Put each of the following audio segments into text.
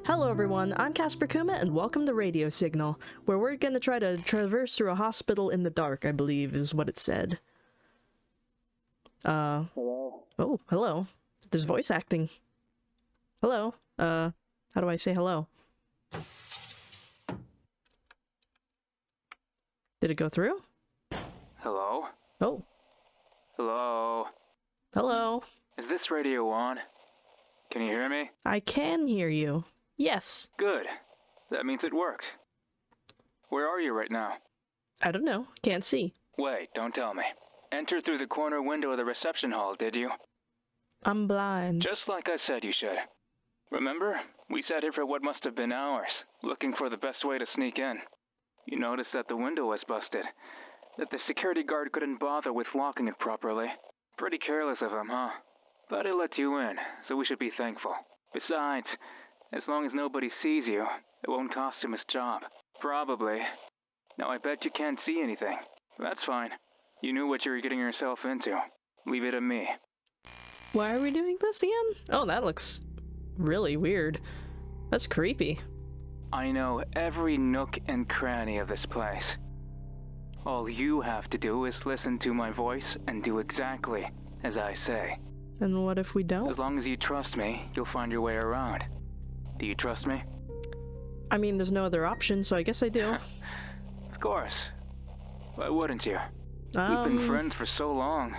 Hello everyone, I'm Casper Kuma and welcome to Radio Signal, where we're gonna try to traverse through a hospital in the dark, I believe is what it said. Hello? Oh, hello. There's voice acting. Hello. How do I say hello? Did it go through? Hello? Oh. Hello? Hello. Is this radio on? Can you hear me? I can hear you. Yes. Good. That means it worked. Where are you right now? I don't know. Can't see. Wait, don't tell me. Enter through the corner window of the reception hall, did you? I'm blind. Just like I said you should. Remember? We sat here for what must have been hours, looking for the best way to sneak in. You noticed that the window was busted, that the security guard couldn't bother with locking it properly. Pretty careless of him, huh? But he let you in, so we should be thankful. Besides, as long as nobody sees you, it won't cost him his job. Probably. Now I bet you can't see anything. That's fine. You knew what you were getting yourself into. Leave it to me. Why are we doing this again? Oh, that looks really weird. That's creepy. I know every nook and cranny of this place. All you have to do is listen to my voice and do exactly as I say. And what if we don't? As long as you trust me, you'll find your way around. Do you trust me? I mean, there's no other option, so I guess I do. Of course. Why wouldn't you? We've been friends for so long.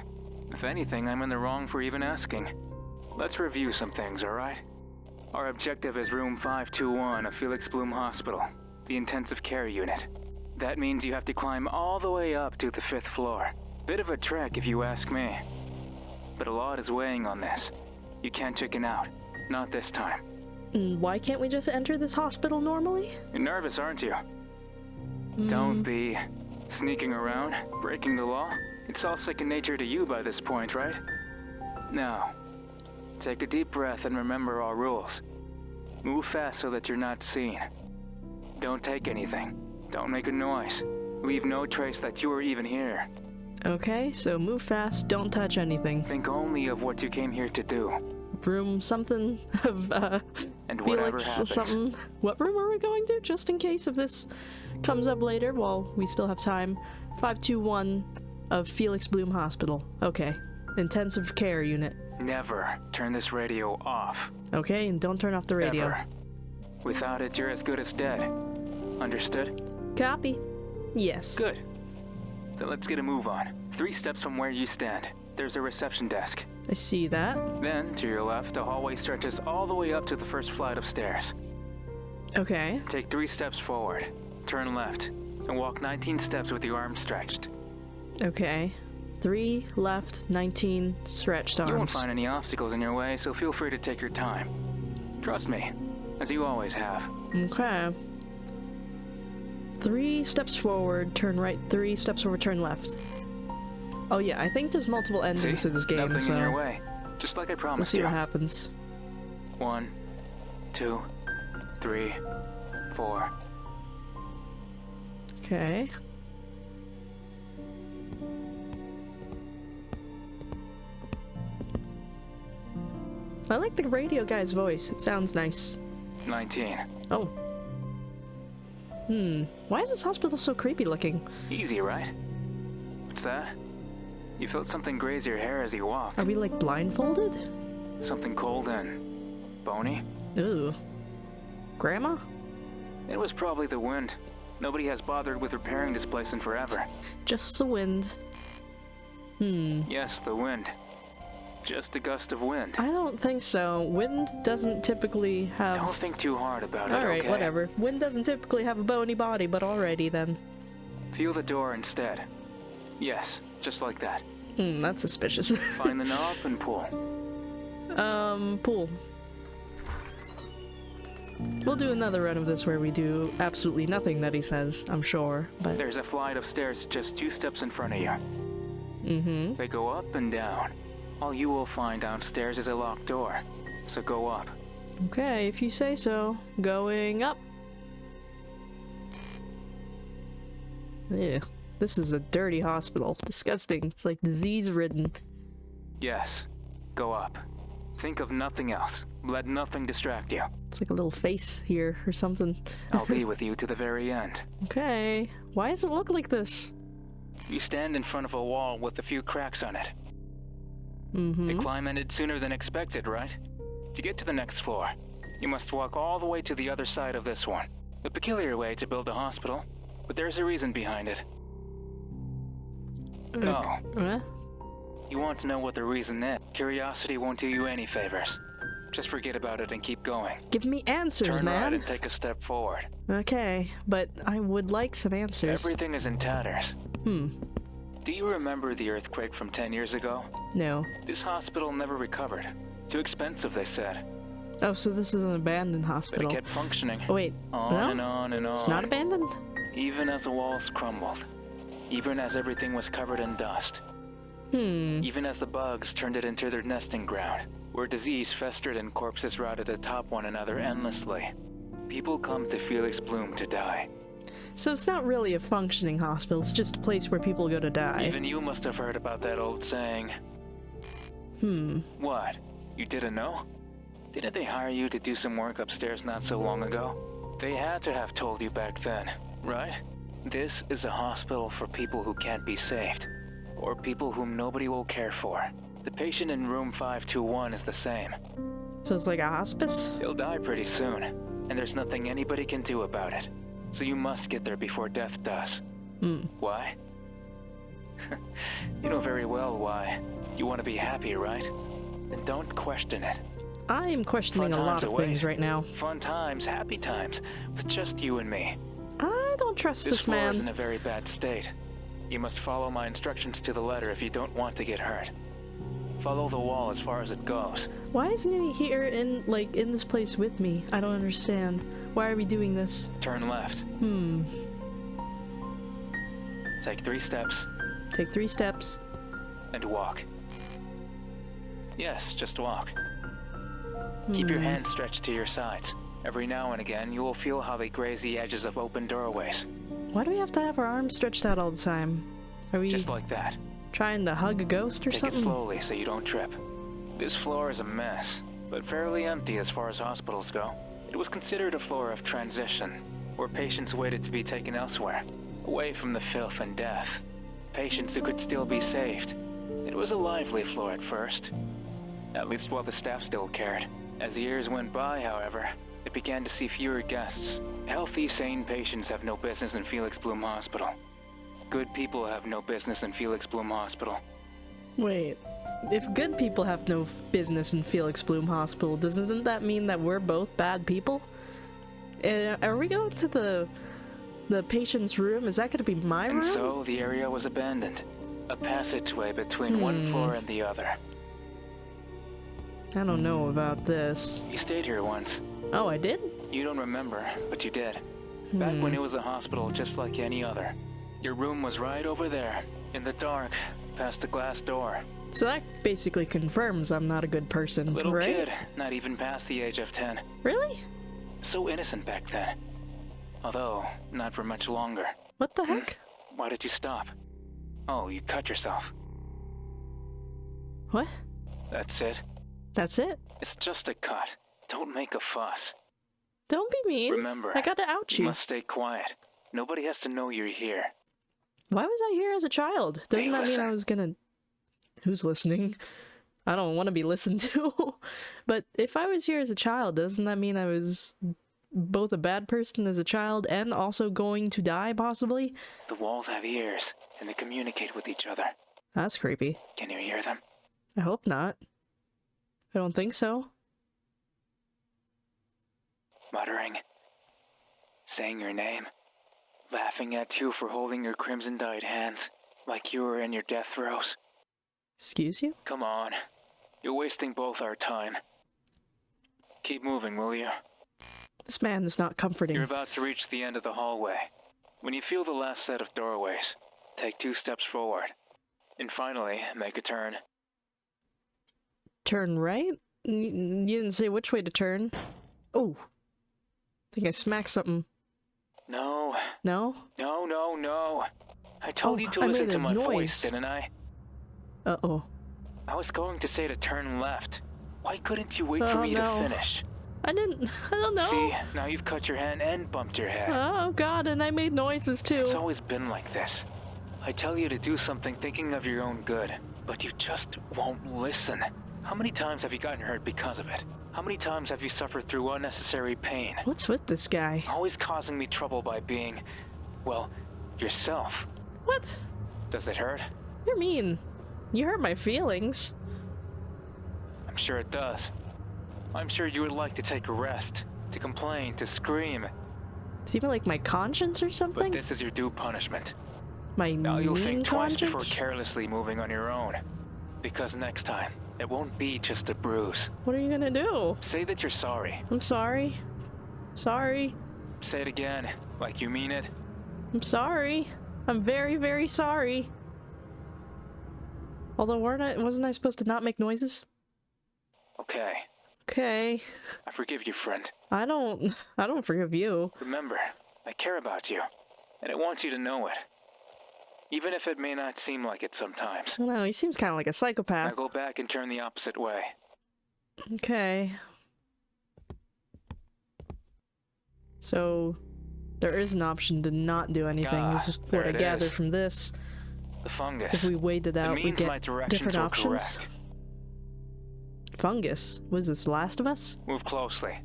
If anything, I'm in the wrong for even asking. Let's review some things, alright? Our objective is room 521 of Felix Bloom Hospital, the intensive care unit. That means you have to climb all the way up to the 5th floor. Bit of a trek if you ask me. But a lot is weighing on this. You can't chicken out. Not this time. Why can't we just enter this hospital normally? You're nervous, aren't you? Don't be. Sneaking around, breaking the law. It's all second nature to you by this point, right? Now, take a deep breath and remember our rules. Move fast so that you're not seen. Don't take anything. Don't make a noise. Leave no trace that you were even here. Okay, so move fast, don't touch anything. Think only of what you came here to do. Room something of, and whatever Felix happens. Something. What room are we going to? Just in case if this comes up later while we still have time. 521 of Felix Bloom Hospital. Okay. Intensive care unit. Never turn this radio off. Okay, and don't turn off the radio. Ever. Without it, you're as good as dead. Understood? Copy. Yes. Good. Then let's get a move on. 3 steps from where you stand, there's a reception desk. I see that. Then, to your left, the hallway stretches all the way up to the first flight of stairs. Okay. Take 3 steps forward, turn left, and walk 19 steps with your arms stretched. Okay. 3 left, 19 stretched arms. You won't find any obstacles in your way, so feel free to take your time. Trust me, as you always have. Okay. 3 steps forward, turn right, 3 steps forward, turn left. Oh yeah, I think there's multiple endings to this game, nothing so in your way. Just like I promised we'll see you. what happens. 1, 2, 3, 4. Okay. I like the radio guy's voice. It sounds nice. 19. Oh. Why is this hospital so creepy looking? Easy, right? What's that? You felt something graze your hair as you walked. Are we like blindfolded? Something cold and bony. Ooh. Grandma? It was probably the wind. Nobody has bothered with repairing this place in forever. Just the wind. Yes, the wind. Just a gust of wind. I don't think so. Wind doesn't typically have... Don't think too hard about it, Alright, okay? whatever. Wind doesn't typically have a bony body, but alrighty then. Feel the door instead. Yes, just like that. That's suspicious. Find the knob and pull. Pull. We'll do another run of this where we do absolutely nothing that he says, I'm sure, but... There's a flight of stairs just 2 steps in front of you. They go up and down. All you will find downstairs is a locked door, so go up. Okay, if you say so. Going up. Ugh. This is a dirty hospital. Disgusting. It's like disease-ridden. Yes, go up. Think of nothing else. Let nothing distract you. It's like a little face here or something. I'll be with you to the very end. Okay. Why does it look like this? You stand in front of a wall with a few cracks on it. Mm-hmm. The climb ended sooner than expected, right? To get to the next floor, you must walk all the way to the other side of this one. A peculiar way to build a hospital, but there's a reason behind it. No. You want to know what the reason is. Curiosity won't do you any favors. Just forget about it and keep going. Give me answers, Turn man. right and take a step forward. Okay, but I would like some answers. Everything is in tatters. Do you remember the earthquake from 10 years ago? No. This hospital never recovered. Too expensive, they said. Oh, so this is an abandoned But hospital. it kept functioning. Oh, wait. On No? and on and on. It's not abandoned? Even as the walls crumbled. Even as everything was covered in dust. Even as the bugs turned it into their nesting ground, where disease festered and corpses rotted atop one another endlessly. People come to Felix Bloom to die. So it's not really a functioning hospital, it's just a place where people go to die. Even you must have heard about that old saying. What? You didn't know? Didn't they hire you to do some work upstairs not so long ago? They had to have told you back then, right? This is a hospital for people who can't be saved. Or people whom nobody will care for. The patient in room 521 is the same. So it's like a hospice? He'll die pretty soon, and there's nothing anybody can do about it. So you must get there before death does. Why? You know very well why. You want to be happy, right? Then don't question it. I am questioning a lot of things right now. Fun times, happy times, with just you and me. I don't trust this floor is in man. a very bad state. You must follow my instructions to the letter if you don't want to get hurt. Follow the wall as far as it goes. Why isn't he here in this place with me? I don't understand. Why are we doing this? Turn left. Take 3 steps. Take 3 steps. And walk. Yes, just walk. Keep your hands stretched to your sides. Every now and again, you will feel how they graze the edges of open doorways. Why do we have to have our arms stretched out all the time? Are we Just like that. trying to hug a ghost or Take something? it slowly so you don't trip. This floor is a mess, but fairly empty as far as hospitals go. It was considered a floor of transition, where patients waited to be taken elsewhere, away from the filth and death. Patients who could still be saved. It was a lively floor at first, at least while the staff still cared. As the years went by, however, it began to see fewer guests. Healthy, sane patients have no business in Felix Bloom Hospital. Good people have no business in Felix Bloom Hospital. Wait, if good people have no business in Felix Bloom Hospital, doesn't that mean that we're both bad people? Are we going to the patient's room? Is that going to be my room? And so the area was abandoned. A passageway between one floor and the other. I don't know about this. You stayed here once. Oh, I did? You don't remember, but you did. Back when it was a hospital just like any other. Your room was right over there, in the dark, past the glass door. So that basically confirms I'm not a good person, Little right? kid, not even past the age of 10. Really? So innocent back then. Although, not for much longer. What the heck? Why did you stop? Oh, you cut yourself. What? That's it. That's it? It's just a cut. Don't make a fuss. Don't be mean. Remember, I gotta out you you. must stay quiet. Nobody has to know you're here. Why was I here as a child? Doesn't that mean listen. I was gonna... Who's listening? I don't want to be listened to. But if I was here as a child, doesn't that mean I was both a bad person as a child and also going to die, possibly? The walls have ears, and they communicate with each other. That's creepy. Can you hear them? I hope not. I don't think so. Muttering. Saying your name. Laughing at you for holding your crimson-dyed hands, like you were in your death throes. Excuse you? Come on. You're wasting both our time. Keep moving, will you? This man is not comforting. You're about to reach the end of the hallway. When you feel the last set of doorways, take 2 steps forward. And finally, make a turn. Turn right? You didn't say which way to turn. Oh. I think I smacked something. No. No? No. I told you to I listen made to a my noise. voice, didn't I? Uh-oh. I was going to say to turn left. Why couldn't you wait for me to finish? I don't know. See, now you've cut your hand and bumped your head. Oh god, and I made noises too. It's always been like this. I tell you to do something thinking of your own good, but you just won't listen. How many times have you gotten hurt because of it? How many times have you suffered through unnecessary pain? What's with this guy? Always causing me trouble by being, well, yourself. What? Does it hurt? You're mean. You hurt my feelings. I'm sure it does. I'm sure you would like to take a rest, to complain, to scream. Seem like my conscience or something? But this is your due punishment. My now you'll mean think twice conscience? before carelessly moving on your own. Because next time, it won't be just a bruise. What are you gonna do? Say that you're sorry. I'm sorry. Sorry. Say it again, like you mean it. I'm sorry. I'm very, very sorry. Although, wasn't I supposed to not make noises? Okay. Okay. I forgive you, friend. I don't forgive you. Remember, I care about you, and I want you to know it. Even if it may not seem like it sometimes. I don't know, he seems kind of like a psychopath. Now go back and turn the opposite way. Okay. So, there is an option to not do anything. This is what I gather from this. The fungus. If we wait it out, we get different options. Correct. Fungus? Was this Last of Us? Move closely.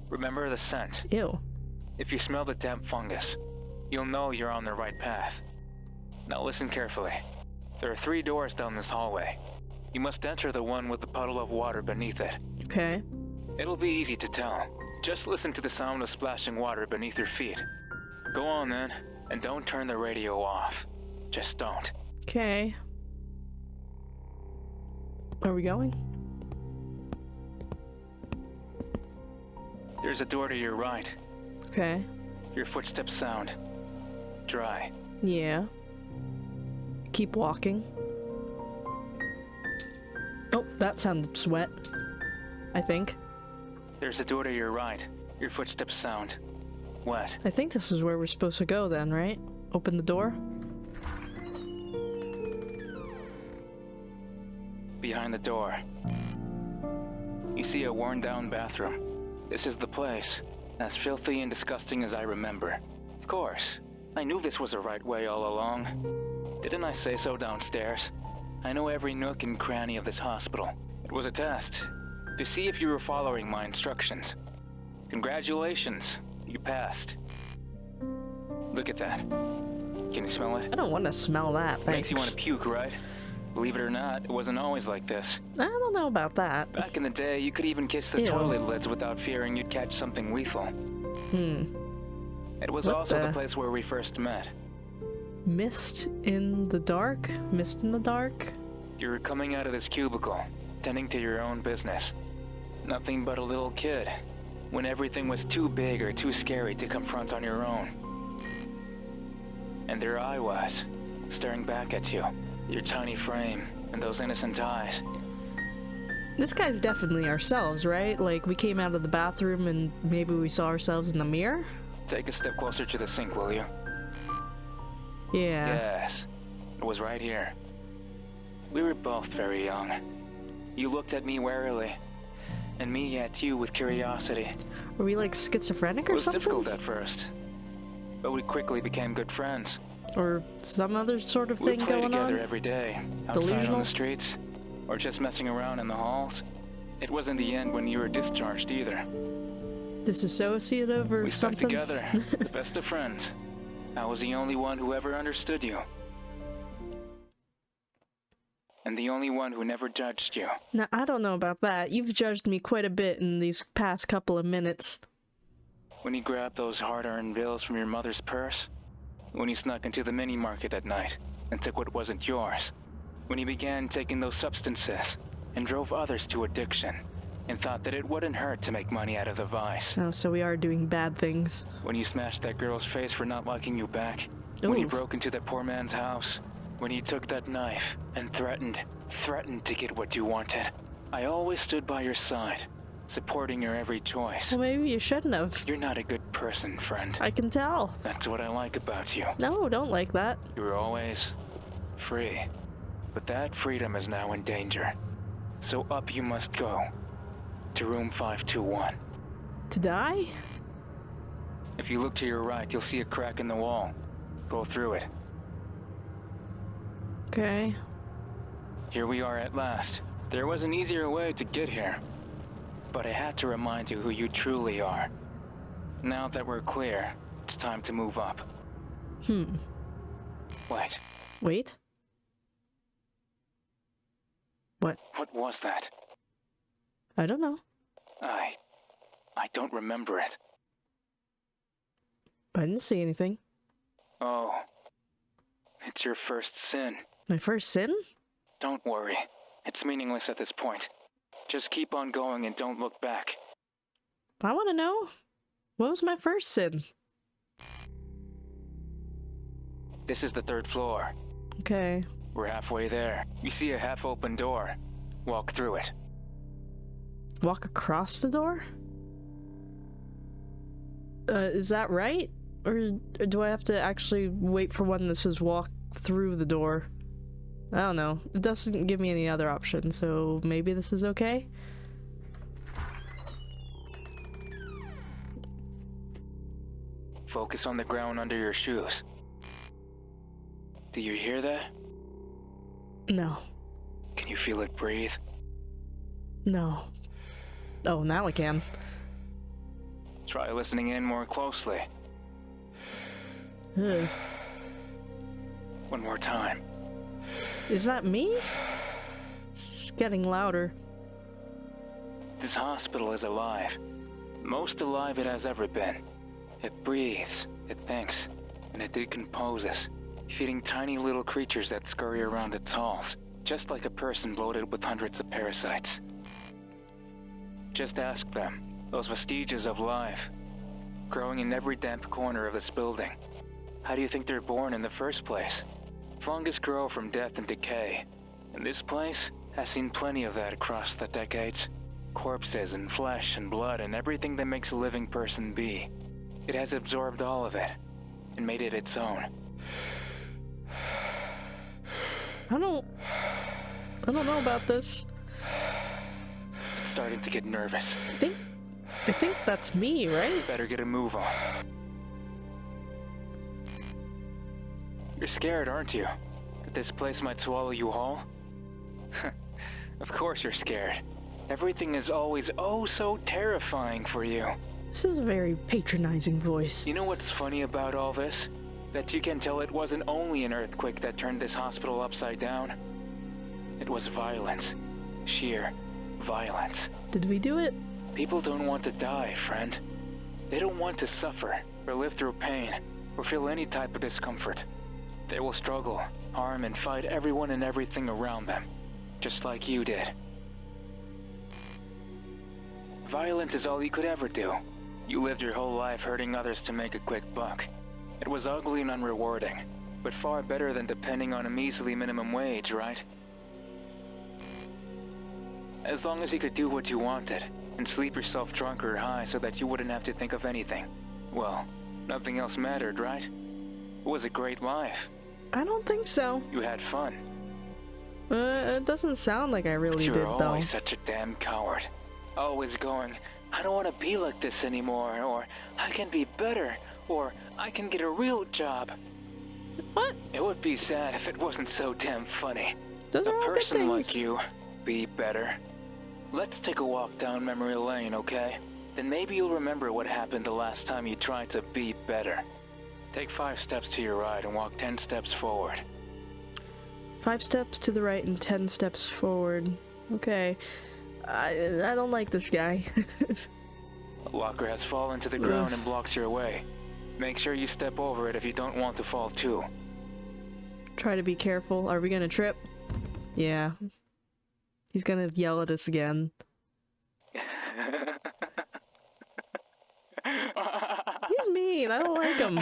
Remember the scent. Ew. If you smell the damp fungus, you'll know you're on the right path. Now listen carefully. There are 3 doors down this hallway. You must enter the one with the puddle of water beneath it. Okay. It'll be easy to tell. Just listen to the sound of splashing water beneath your feet. Go on then, and don't turn the radio off. Just don't. Okay. Where are we going? There's a door to your right. Okay. Your footsteps sound dry. Yeah. Keep walking. Oh, that sounded sweat. I think. There's a door to your right. Your footsteps sound wet. I think this is where we're supposed to go then, right? Open the door. Behind the door, you see a worn-down bathroom. This is the place, as filthy and disgusting as I remember. Of course, I knew this was the right way all along. Didn't I say so downstairs? I know every nook and cranny of this hospital. It was a test, to see if you were following my instructions. Congratulations, you passed. Look at that. Can you smell it? I don't want to smell that, thanks. Makes you want to puke, right? Believe it or not, it wasn't always like this. I don't know about that. Back in the day, you could even kiss the toilet lids without fearing you'd catch something lethal. It was also the place where we first met. Mist in the dark? Mist in the dark? You were coming out of this cubicle, tending to your own business. Nothing but a little kid, when everything was too big or too scary to confront on your own. And there I was, staring back at you. Your tiny frame, and those innocent eyes. This guy's definitely ourselves, right? Like, we came out of the bathroom and maybe we saw ourselves in the mirror? Take a step closer to the sink, will you? Yeah. Yes, it was right here. We were both very young. You looked at me warily, and me at you with curiosity. Were we like schizophrenic or something? It was difficult at first, but we quickly became good friends. Or some other sort of thing going on? We play together every day, outside Delusional? on the streets, or just messing around in the halls. It wasn't the end when you were discharged either. Disassociative or we something? We stuck together, the best of friends. I was the only one who ever understood you. And the only one who never judged you. Now, I don't know about that. You've judged me quite a bit in these past couple of minutes. When you grabbed those hard-earned bills from your mother's purse, when you snuck into the mini-market at night and took what wasn't yours, when you began taking those substances and drove others to addiction and thought that it wouldn't hurt to make money out of the vice. Oh, so we are doing bad things. When you smashed that girl's face for not liking you back, when you broke into that poor man's house, when you took that knife and threatened to get what you wanted. I always stood by your side, supporting your every choice. Well, maybe you shouldn't have. You're not a good person, friend. I can tell. That's what I like about you. No, don't like that. You were always free. But that freedom is now in danger. So up you must go. To room 521. To die? If you look to your right, you'll see a crack in the wall. Go through it. Okay. Here we are at last. There was an easier way to get here. But I had to remind you who you truly are. Now that we're clear, it's time to move up. Wait. Wait? What? What was that? I don't know. I don't remember it. I didn't see anything. Oh. It's your first sin. My first sin? Don't worry. It's meaningless at this point. Just keep on going and don't look back. I want to know. What was my first sin? This is the 3rd floor. Okay. We're halfway there. You see a half-open door. Walk through it. Walk across the door? Is that right? Or do I have to actually wait for one that says walk through the door? I don't know. It doesn't give me any other option, so maybe this is okay? Focus on the ground under your shoes. Do you hear that? No. Can you feel it breathe? No. Oh, now I can. Try listening in more closely. Ugh. One more time. Is that me? It's getting louder. This hospital is alive. Most alive it has ever been. It breathes, it thinks, and it decomposes, feeding tiny little creatures that scurry around its halls, just like a person bloated with hundreds of parasites. Just ask them, those vestiges of life, growing in every damp corner of this building. How do you think they're born in the first place? Fungus grow from death and decay, and this place has seen plenty of that across the decades. Corpses and flesh and blood and everything that makes a living person be. It has absorbed all of it, and made it its own. I don't know about this. It's starting to get nervous. I think that's me, right? Better get a move on. You're scared, aren't you? That this place might swallow you whole? Of course you're scared. Everything is always oh so terrifying for you. This is a very patronizing voice. You know what's funny about all this? That you can tell it wasn't only an earthquake that turned this hospital upside down. It was violence. Sheer violence. Did we do it? People don't want to die, friend. They don't want to suffer, or live through pain, or feel any type of discomfort. They will struggle, harm, and fight everyone and everything around them, just like you did. Violence is all you could ever do. You lived your whole life hurting others to make a quick buck. It was ugly and unrewarding, but far better than depending on a measly minimum wage, right? As long as you could do what you wanted, and sleep yourself drunk or high so that you wouldn't have to think of anything, well, nothing else mattered, right? It was a great life. I don't think so. You had fun. It doesn't sound like I really But did, you're though. always such a damn coward. Always going, I don't want to be like this anymore, or I can be better, or I can get a real job. What? It would be sad if it wasn't so damn funny. Those are A all good person like things. you, be better. Let's take a walk down memory lane, okay? Then maybe you'll remember what happened the last time you tried to be better. Take 5 steps to your right and walk 10 steps forward. 5 steps to the right and 10 steps forward. Okay. I don't like this guy. A locker has fallen to the ground and blocks your way. Make sure you step over it if you don't want to fall too. Try to be careful. Are we gonna trip? Yeah. He's gonna yell at us again. He's mean. I don't like him.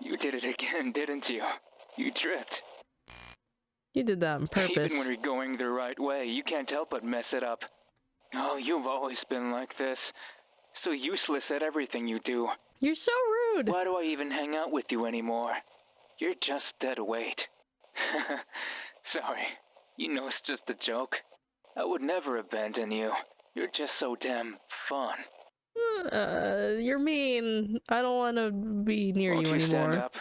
You did it again, didn't you? You tripped. You did that on purpose. Even when you're going the right way, you can't help but mess it up. Oh, you've always been like this. So useless at everything you do. You're so rude. Why do I even hang out with you anymore? You're just dead weight. Sorry. You know it's just a joke. I would never abandon you. You're just so damn fun. You're mean. I don't want to be near Won't you you anymore. stand up?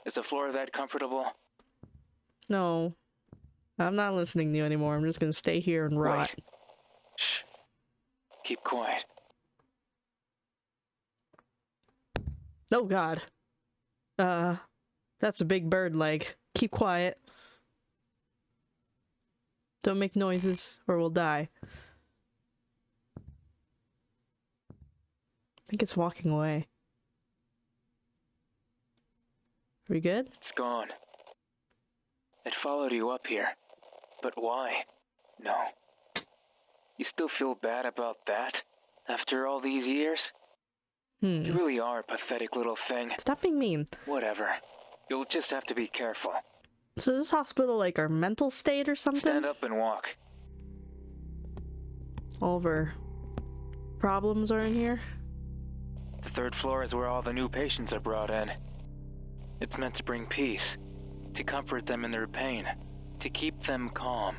Is the floor that comfortable? No. I'm not listening to you anymore. I'm just gonna stay here and rot. Wait. Shh. Keep quiet. Oh god. That's a big bird leg. Keep quiet. Don't make noises or we'll die. I think it's walking away. Are we good? It's gone. It followed you up here. But why? No. You still feel bad about that? After all these years? You really are a pathetic little thing. Stop being mean. Whatever. You'll just have to be careful. So is this hospital like our mental state or something? Stand up and walk. All of our problems are in here? The 3rd floor is where all the new patients are brought in. It's meant to bring peace, to comfort them in their pain, to keep them calm,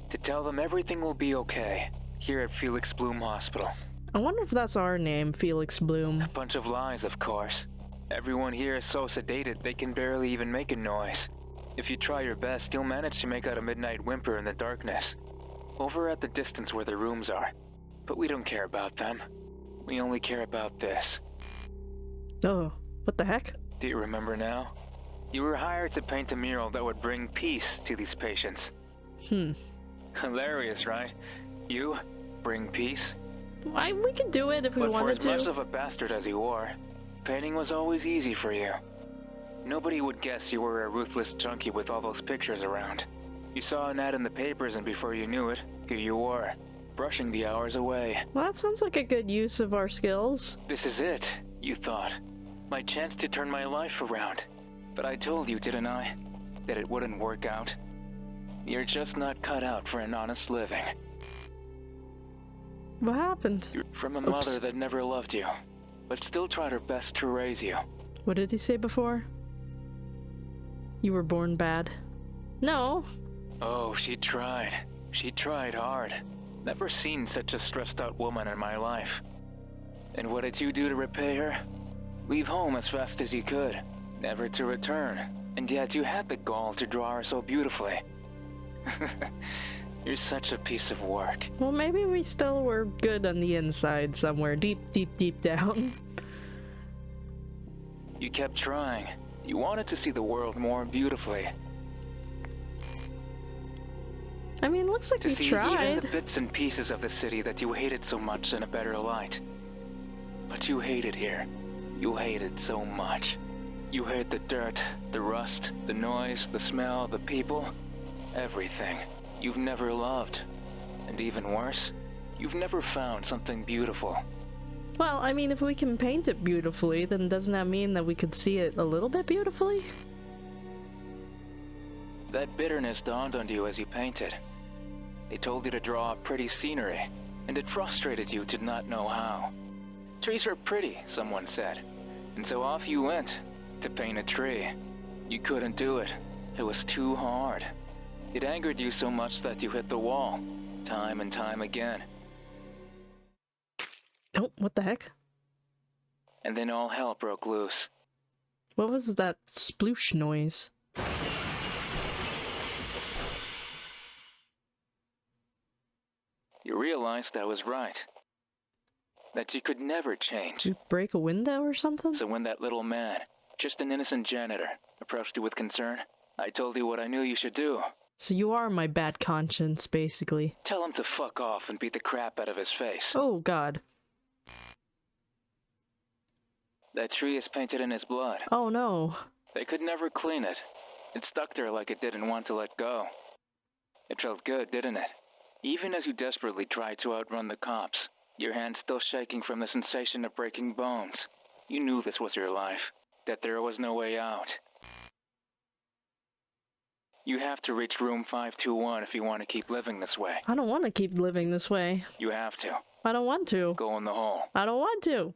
to tell them everything will be okay here at Felix Bloom Hospital. I wonder if that's our name, Felix Bloom. A bunch of lies, of course. Everyone here is so sedated they can barely even make a noise. If you try your best, you'll manage to make out a midnight whimper in the darkness, over at the distance where the rooms are. But we don't care about them. We only care about this. Oh, what the heck? Do you remember now? You were hired to paint a mural that would bring peace to these patients. Hilarious, right? You bring peace? We could do it if we wanted to. But for as much of a bastard as you are, painting was always easy for you. Nobody would guess you were a ruthless junkie with all those pictures around. You saw an ad in the papers and before you knew it, here you were, brushing the hours away. Well, that sounds like a good use of our skills. This is it, you thought. My chance to turn my life around. But I told you, didn't I? That it wouldn't work out. You're just not cut out for an honest living. What happened? You're from a mother that never loved you, but still tried her best to raise you. What did he say before? You were born bad. No. Oh, she tried. She tried hard. Never seen such a stressed out woman in my life. And what did you do to repay her? Leave home as fast as you could, never to return. And yet you had the gall to draw her so beautifully. You're such a piece of work. Well, maybe we still were good on the inside somewhere, deep, deep, deep down. You kept trying. You wanted to see the world more beautifully. I mean, looks like we To see tried. even the bits and pieces of the city that you hated so much in a better light. But you hate it here. You hate it so much. You hate the dirt, the rust, the noise, the smell, the people, everything. You've never loved. And even worse, you've never found something beautiful. Well, I mean, if we can paint it beautifully, then doesn't that mean that we could see it a little bit beautifully? That bitterness dawned on you as you painted. They told you to draw pretty scenery, and it frustrated you to not know how. Trees are pretty, someone said, and so off you went to paint a tree. You couldn't do it. It was too hard. It angered you so much that you hit the wall, time and time again. Oh, what the heck? And then all hell broke loose. What was that sploosh noise? You realized I was right. That you could never change. Did you break a window or something? So when that little man, just an innocent janitor, approached you with concern, I told you what I knew you should do. So you are my bad conscience, basically. Tell him to fuck off and beat the crap out of his face. Oh, God. That tree is painted in his blood. Oh, no. They could never clean it. It stuck there like it didn't want to let go. It felt good, didn't it? Even as you desperately tried to outrun the cops, your hands still shaking from the sensation of breaking bones. You knew this was your life, that there was no way out. You have to reach room 521 if you want to keep living this way. I don't want to keep living this way. You have to. I don't want to. Go in the hole. I don't want to.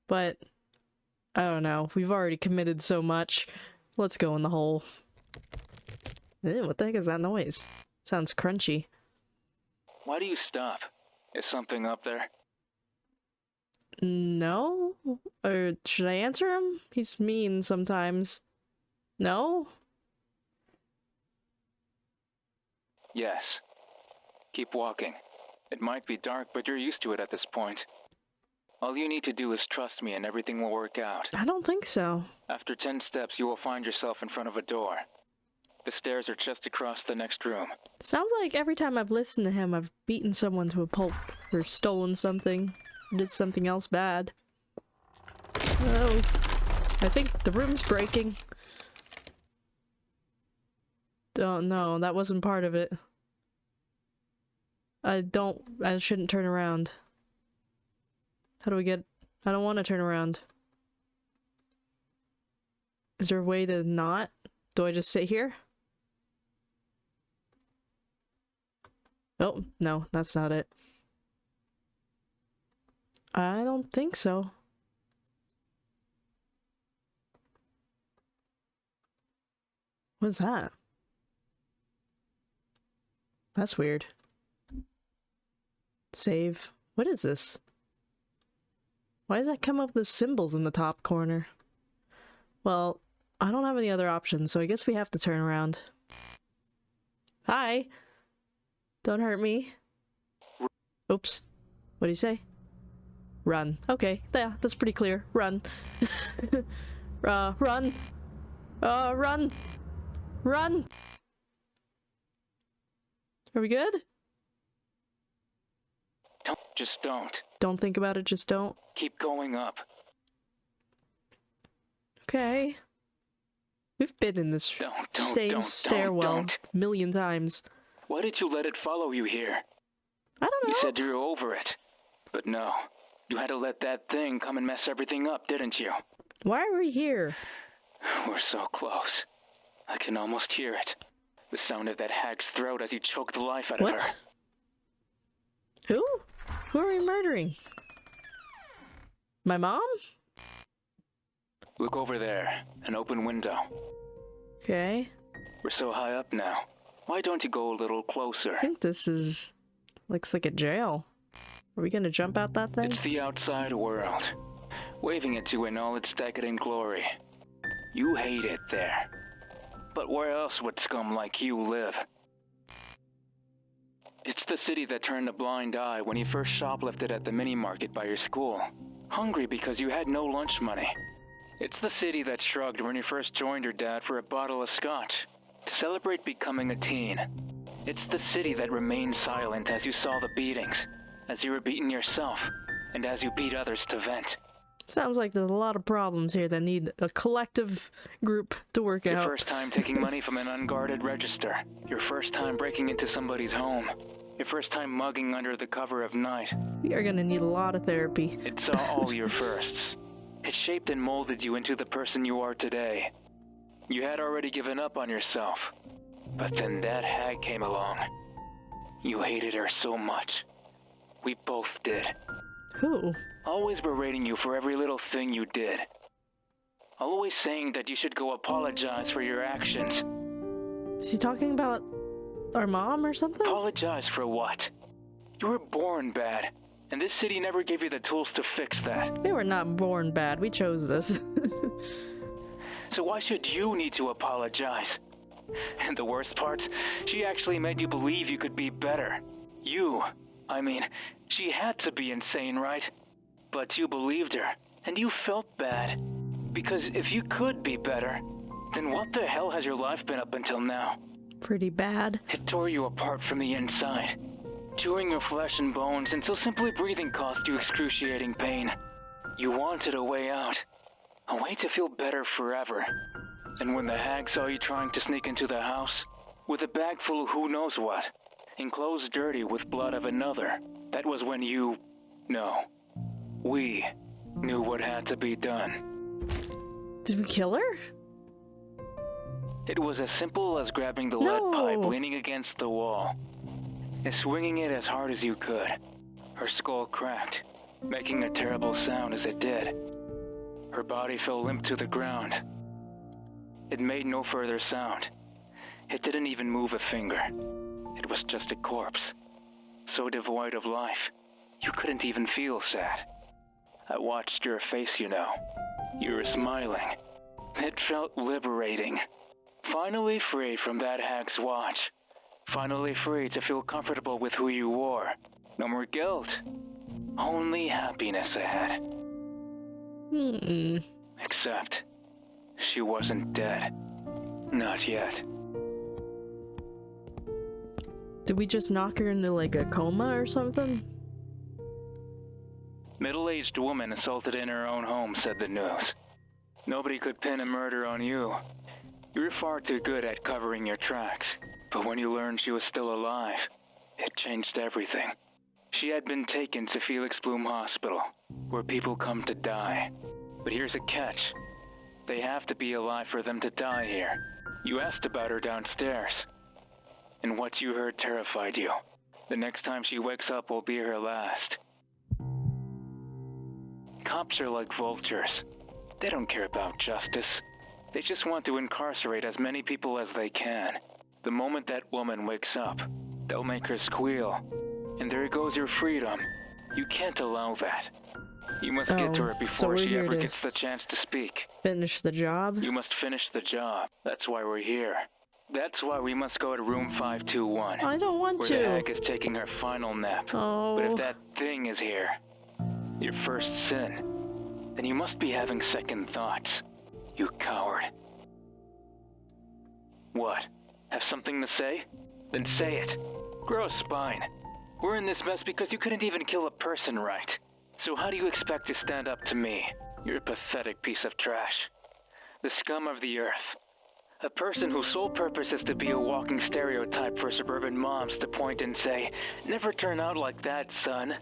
But, I don't know. We've already committed so much. Let's go in the hole. Ew, what the heck is that noise? Sounds crunchy. Why do you stop? Is something up there? No? Or should I answer him? He's mean sometimes. No? Yes. Keep walking. It might be dark, but you're used to it at this point. All you need to do is trust me and everything will work out. I don't think so. After 10 steps, you will find yourself in front of a door. The stairs are just across the next room. Sounds like every time I've listened to him, I've beaten someone to a pulp, or stolen something, or did something else bad. Oh, I think the room's breaking. Oh no, that wasn't part of it. I shouldn't turn around. How do we get... I don't want to turn around. Is there a way to not? Do I just sit here? Oh, no, that's not it. I don't think so. What's that? That's weird. Save. What is this? Why does that come up with symbols in the top corner? Well, I don't have any other options, so I guess we have to turn around. Hi! Don't hurt me. Oops. What do you say? Run. Okay, yeah, that's pretty clear. Run. Run! Run! Run! Are we good? Just don't. Don't think about it, just don't. Keep going up. Okay. We've been in this same stairwell a million times. Why did you let it follow you here? I don't know. You said you were over it. But no. You had to let that thing come and mess everything up, didn't you? Why are we here? We're so close. I can almost hear it. The sound of that hag's throat as he choked the life out of her. Who? Who are we murdering? My mom? Look over there. An open window. Okay. We're so high up now. Why don't you go a little closer? I think this is... looks like a jail. Are we gonna jump out that thing? It's the outside world. Waving at you in all its decadent glory. You hate it there. But where else would scum like you live? It's the city that turned a blind eye when you first shoplifted at the mini-market by your school. Hungry because you had no lunch money. It's the city that shrugged when you first joined your dad for a bottle of scotch to celebrate becoming a teen. It's the city that remained silent as you saw the beatings, as you were beaten yourself, and as you beat others to vent. Sounds like there's a lot of problems here that need a collective group to work out. Your first time taking money from an unguarded register. Your first time breaking into somebody's home. Your first time mugging under the cover of night. We are gonna need a lot of therapy. It saw all your firsts. It shaped and molded you into the person you are today. You had already given up on yourself. But then that hag came along. You hated her so much. We both did. Who? Always berating you for every little thing you did. Always saying that you should go apologize for your actions. Is he talking about our mom or something? Apologize for what? You were born bad, and this city never gave you the tools to fix that. We were not born bad, we chose this. So why should you need to apologize? And the worst part, she actually made you believe you could be better. She had to be insane, right? But you believed her, and you felt bad. Because if you could be better, then what the hell has your life been up until now? Pretty bad. It tore you apart from the inside, chewing your flesh and bones until simply breathing caused you excruciating pain. You wanted a way out, a way to feel better forever. And when the hag saw you trying to sneak into the house, with a bag full of who knows what, enclosed dirty with blood of another, that was when we knew what had to be done. Did we kill her? It was as simple as grabbing the lead pipe leaning against the wall, and swinging it as hard as you could. Her skull cracked, making a terrible sound as it did. Her body fell limp to the ground. It made no further sound. It didn't even move a finger. It inside was just a corpse. So devoid of life, you couldn't even feel sad. I watched your face, you know. You were smiling. It felt liberating. Finally free from that hag's watch. Finally free to feel comfortable with who you were. No more guilt. Only happiness ahead. Except, she wasn't dead. Not yet. Did we just knock her into like a coma or something? Middle-aged woman assaulted in her own home, said the news. Nobody could pin a murder on you. You were far too good at covering your tracks. But when you learned she was still alive, it changed everything. She had been taken to Felix Bloom Hospital, where people come to die. But here's a catch. They have to be alive for them to die here. You asked about her downstairs. And what you heard terrified you. The next time she wakes up will be her last. Cops are like vultures. They don't care about justice. They just want to incarcerate as many people as they can. The moment that woman wakes up, they'll make her squeal. And there goes your freedom. You can't allow that. You must get to her before she ever gets the chance to speak. Finish the job? You must finish the job. That's why we're here. That's why we must go to room 521. I don't want to. Where the hag is taking her final nap. Oh. But if that thing is here, your first sin, then you must be having second thoughts. You coward. What? Have something to say? Then say it. Grow a spine. We're in this mess because you couldn't even kill a person right. So how do you expect to stand up to me? You're a pathetic piece of trash. The scum of the earth. A person whose sole purpose is to be a walking stereotype for suburban moms to point and say, "Never turn out like that, son."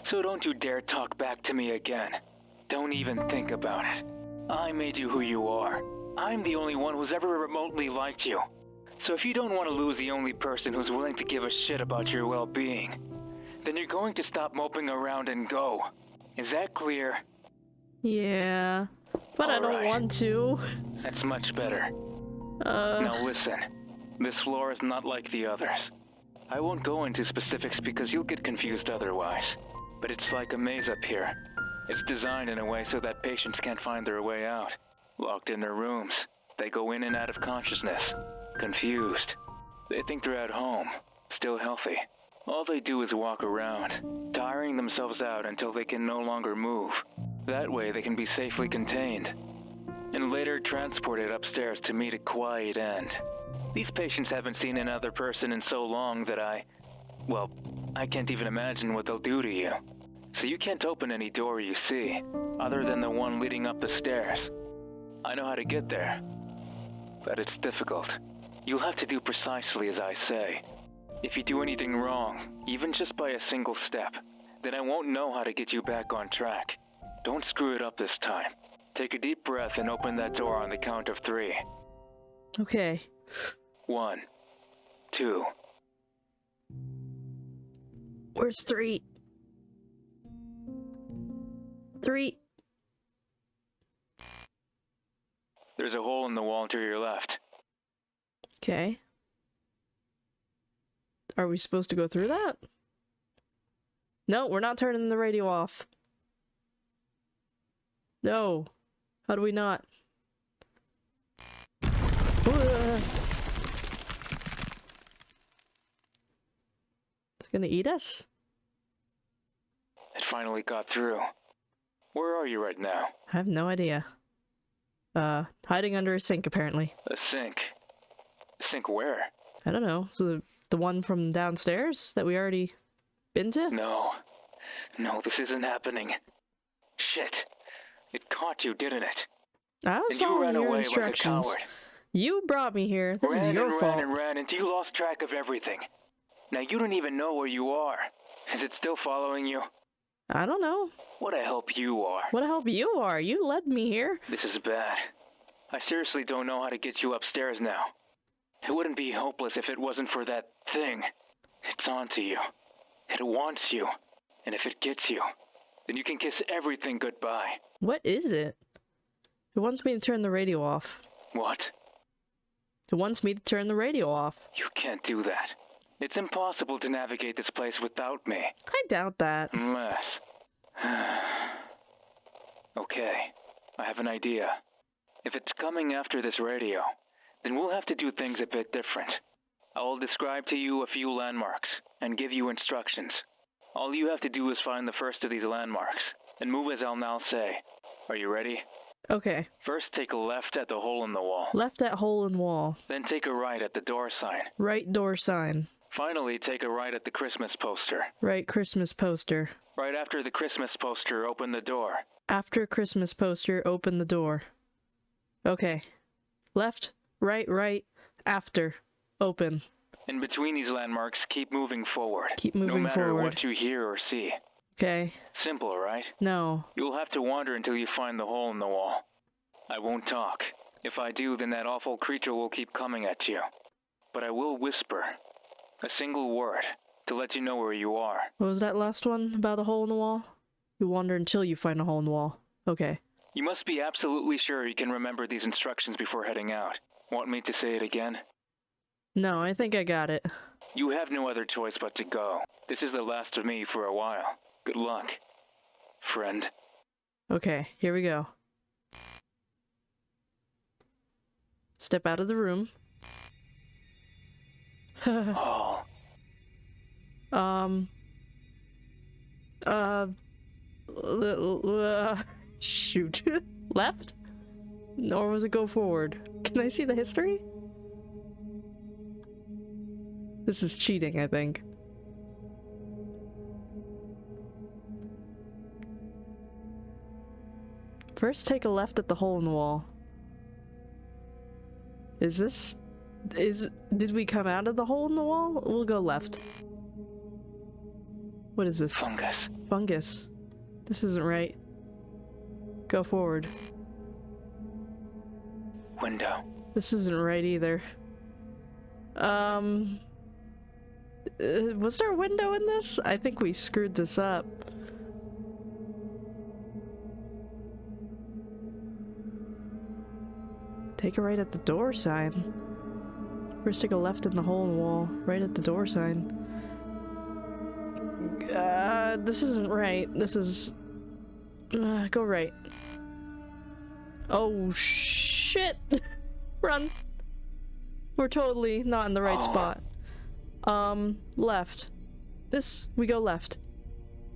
So don't you dare talk back to me again. Don't even think about it. I made you who you are. I'm the only one who's ever remotely liked you. So if you don't want to lose the only person who's willing to give a shit about your well-being, then you're going to stop moping around and go. Is that clear? Yeah, but I don't want to. That's much better. Now listen, this floor is not like the others. I won't go into specifics because you'll get confused otherwise. But it's like a maze up here. It's designed in a way so that patients can't find their way out. Locked in their rooms, they go in and out of consciousness. Confused. They think they're at home, still healthy. All they do is walk around, tiring themselves out until they can no longer move. That way they can be safely contained, and later transported upstairs to meet a quiet end. These patients haven't seen another person in so long that I can't even imagine what they'll do to you. So you can't open any door you see, other than the one leading up the stairs. I know how to get there, but it's difficult. You'll have to do precisely as I say. If you do anything wrong, even just by a single step, then I won't know how to get you back on track. Don't screw it up this time. Take a deep breath and open that door on the count of 3. Okay. 1, 2. Where's 3? 3. There's a hole in the wall to your left. Okay. Are we supposed to go through that? No, we're not turning the radio off. No. How do we not? It's gonna eat us? It finally got through. Where are you right now? I have no idea. Hiding under a sink, apparently. A sink? A sink where? I don't know. So the one from downstairs that we already been to? No, this isn't happening. Shit. It caught you, didn't it? I was following your instructions. Like a coward. You brought me here. This is your fault. Ran until you lost track of everything. Now you don't even know where you are. Is it still following you? I don't know. What a help you are. What a help you are. You led me here. This is bad. I seriously don't know how to get you upstairs now. It wouldn't be hopeless if it wasn't for that thing. It's onto you. It wants you. And if it gets you, then you can kiss everything goodbye. What is it? It wants me to turn the radio off. What? It wants me to turn the radio off. You can't do that. It's impossible to navigate this place without me. I doubt that. Unless... Okay, I have an idea. If it's coming after this radio, then we'll have to do things a bit different. I will describe to you a few landmarks and give you instructions. All you have to do is find the first of these landmarks and move as I'll now say. Are you ready? Okay. First, take a left at the hole in the wall. Left at hole in wall. Then take a right at the door sign. Right door sign. Finally, take a right at the Christmas poster. Right Christmas poster. Right after the Christmas poster, open the door. After Christmas poster, open the door. Okay. Left, right, after, open. In between these landmarks, keep moving forward. Keep moving forward. No matter forward. what you hear or see. Okay. Simple, right? No. You'll have to wander until you find the hole in the wall. I won't talk. If I do, then that awful creature will keep coming at you. But I will whisper. A single word. To let you know where you are. What was that last one about a hole in the wall? You wander until you find a hole in the wall. Okay. You must be absolutely sure you can remember these instructions before heading out. Want me to say it again? No, I think I got it. You have no other choice but to go. This is the last of me for a while. Good luck, friend. Okay, here we go. Step out of the room. Oh. Shoot. Left? Or was it go forward? Can I see the history? This is cheating, I think. First, take a left at the hole in the wall. Did we come out of the hole in the wall? We'll go left. What is this? Fungus. Fungus. This isn't right. Go forward. Window. This isn't right either. Was there a window in this? I think we screwed this up. Take a right at the door sign. First take a left in the hole in the wall. Right at the door sign. This isn't right. This is... go right. Oh, shit! Run! We're totally not in the right spot. Left. We go left.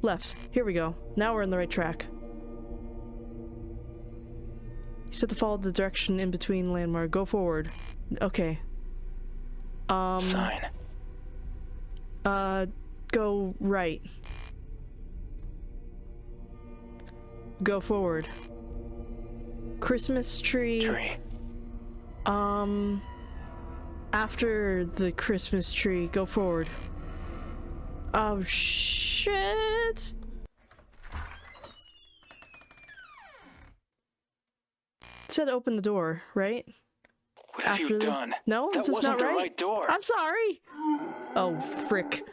Left. Here we go. Now we're in the right track. You said to follow the direction in between landmark. Go forward. Okay. Sign. Go right. Go forward. Christmas tree. After the Christmas tree, go forward. Oh, shit! It said open the door, right? What have you done? No, this is not right. That wasn't the right door. I'm sorry! Oh, frick.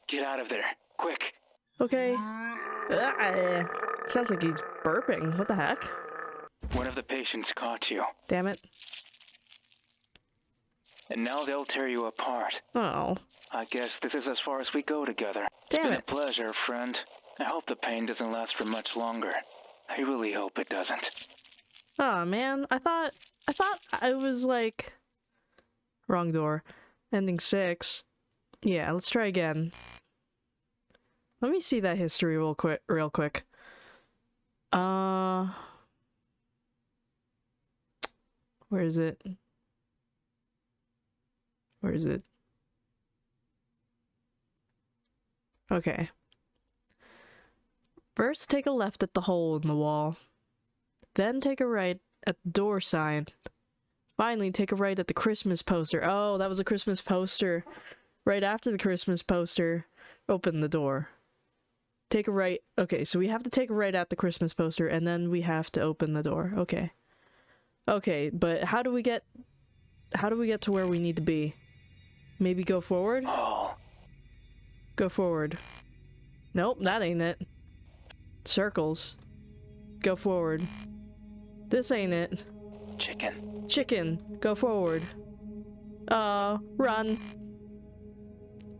Get out of there, quick. Okay. Sounds like he's burping. What the heck? One of the patients caught you. Damn it. And now they'll tear you apart. Oh. I guess this is as far as we go together. Damn It's been it. a pleasure, friend. I hope the pain doesn't last for much longer. I really hope it doesn't. Oh man, I thought I was like... Wrong door. Ending 6. Yeah, let's try again. Let me see that history real quick. Where is it? Where is it? Okay. First, take a left at the hole in the wall. Then take a right at the door sign. Finally, take a right at the Christmas poster. Oh, that was a Christmas poster. Right after the Christmas poster, open the door. Take a right. Okay, so we have to take a right at the Christmas poster, and then we have to open the door. Okay. Okay, but how do we get to where we need to be? Maybe go forward? Oh. Go forward. Nope, that ain't it. Circles. Go forward. This ain't it. Chicken. Chicken. Go forward. Run.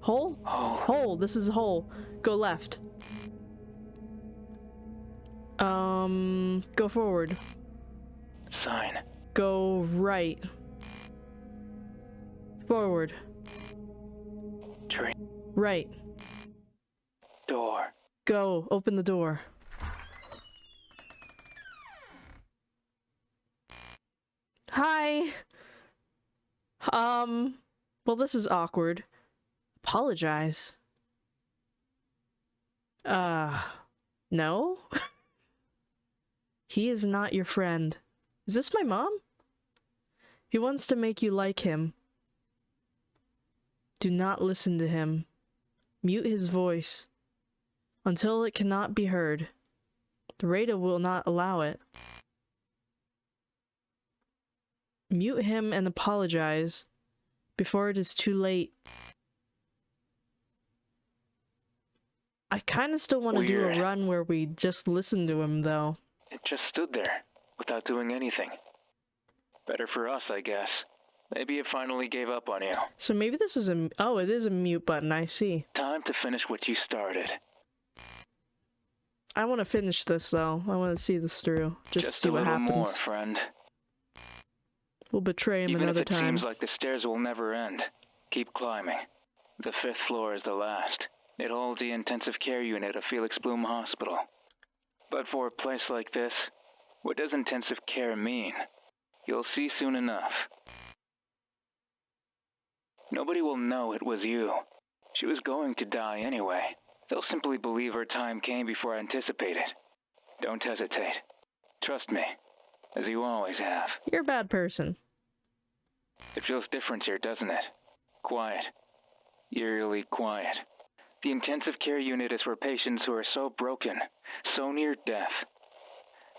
Hole? Hole. Hole. This is a hole. Go left. Go forward. Sign. Go right. Forward. Tree. Right. Door. Go. Open the door. Hi. Well, this is awkward. Apologize. No? He is not your friend. Is this my mom? He wants to make you like him. Do not listen to him. Mute his voice until it cannot be heard. The radio will not allow it. Mute him and apologize before it is too late. I kind of still want to do a run where we just listen to him, though. It just stood there, without doing anything. Better for us, I guess. Maybe it finally gave up on you. So maybe this is a... Oh, it is a mute button, I see. Time to finish what you started. I want to finish this, though. I want to see this through. Just to see what happens. Just a little more, friend. We'll betray him another time. Even if it seems like the stairs will never end, keep climbing. The 5th floor is the last. It holds the intensive care unit of Felix Bloom Hospital. But for a place like this, what does intensive care mean? You'll see soon enough. Nobody will know it was you. She was going to die anyway. They'll simply believe her time came before anticipated. Don't hesitate. Trust me, as you always have. You're a bad person. It feels different here, doesn't it? Quiet. Eerily quiet. The intensive care unit is for patients who are so broken, so near death,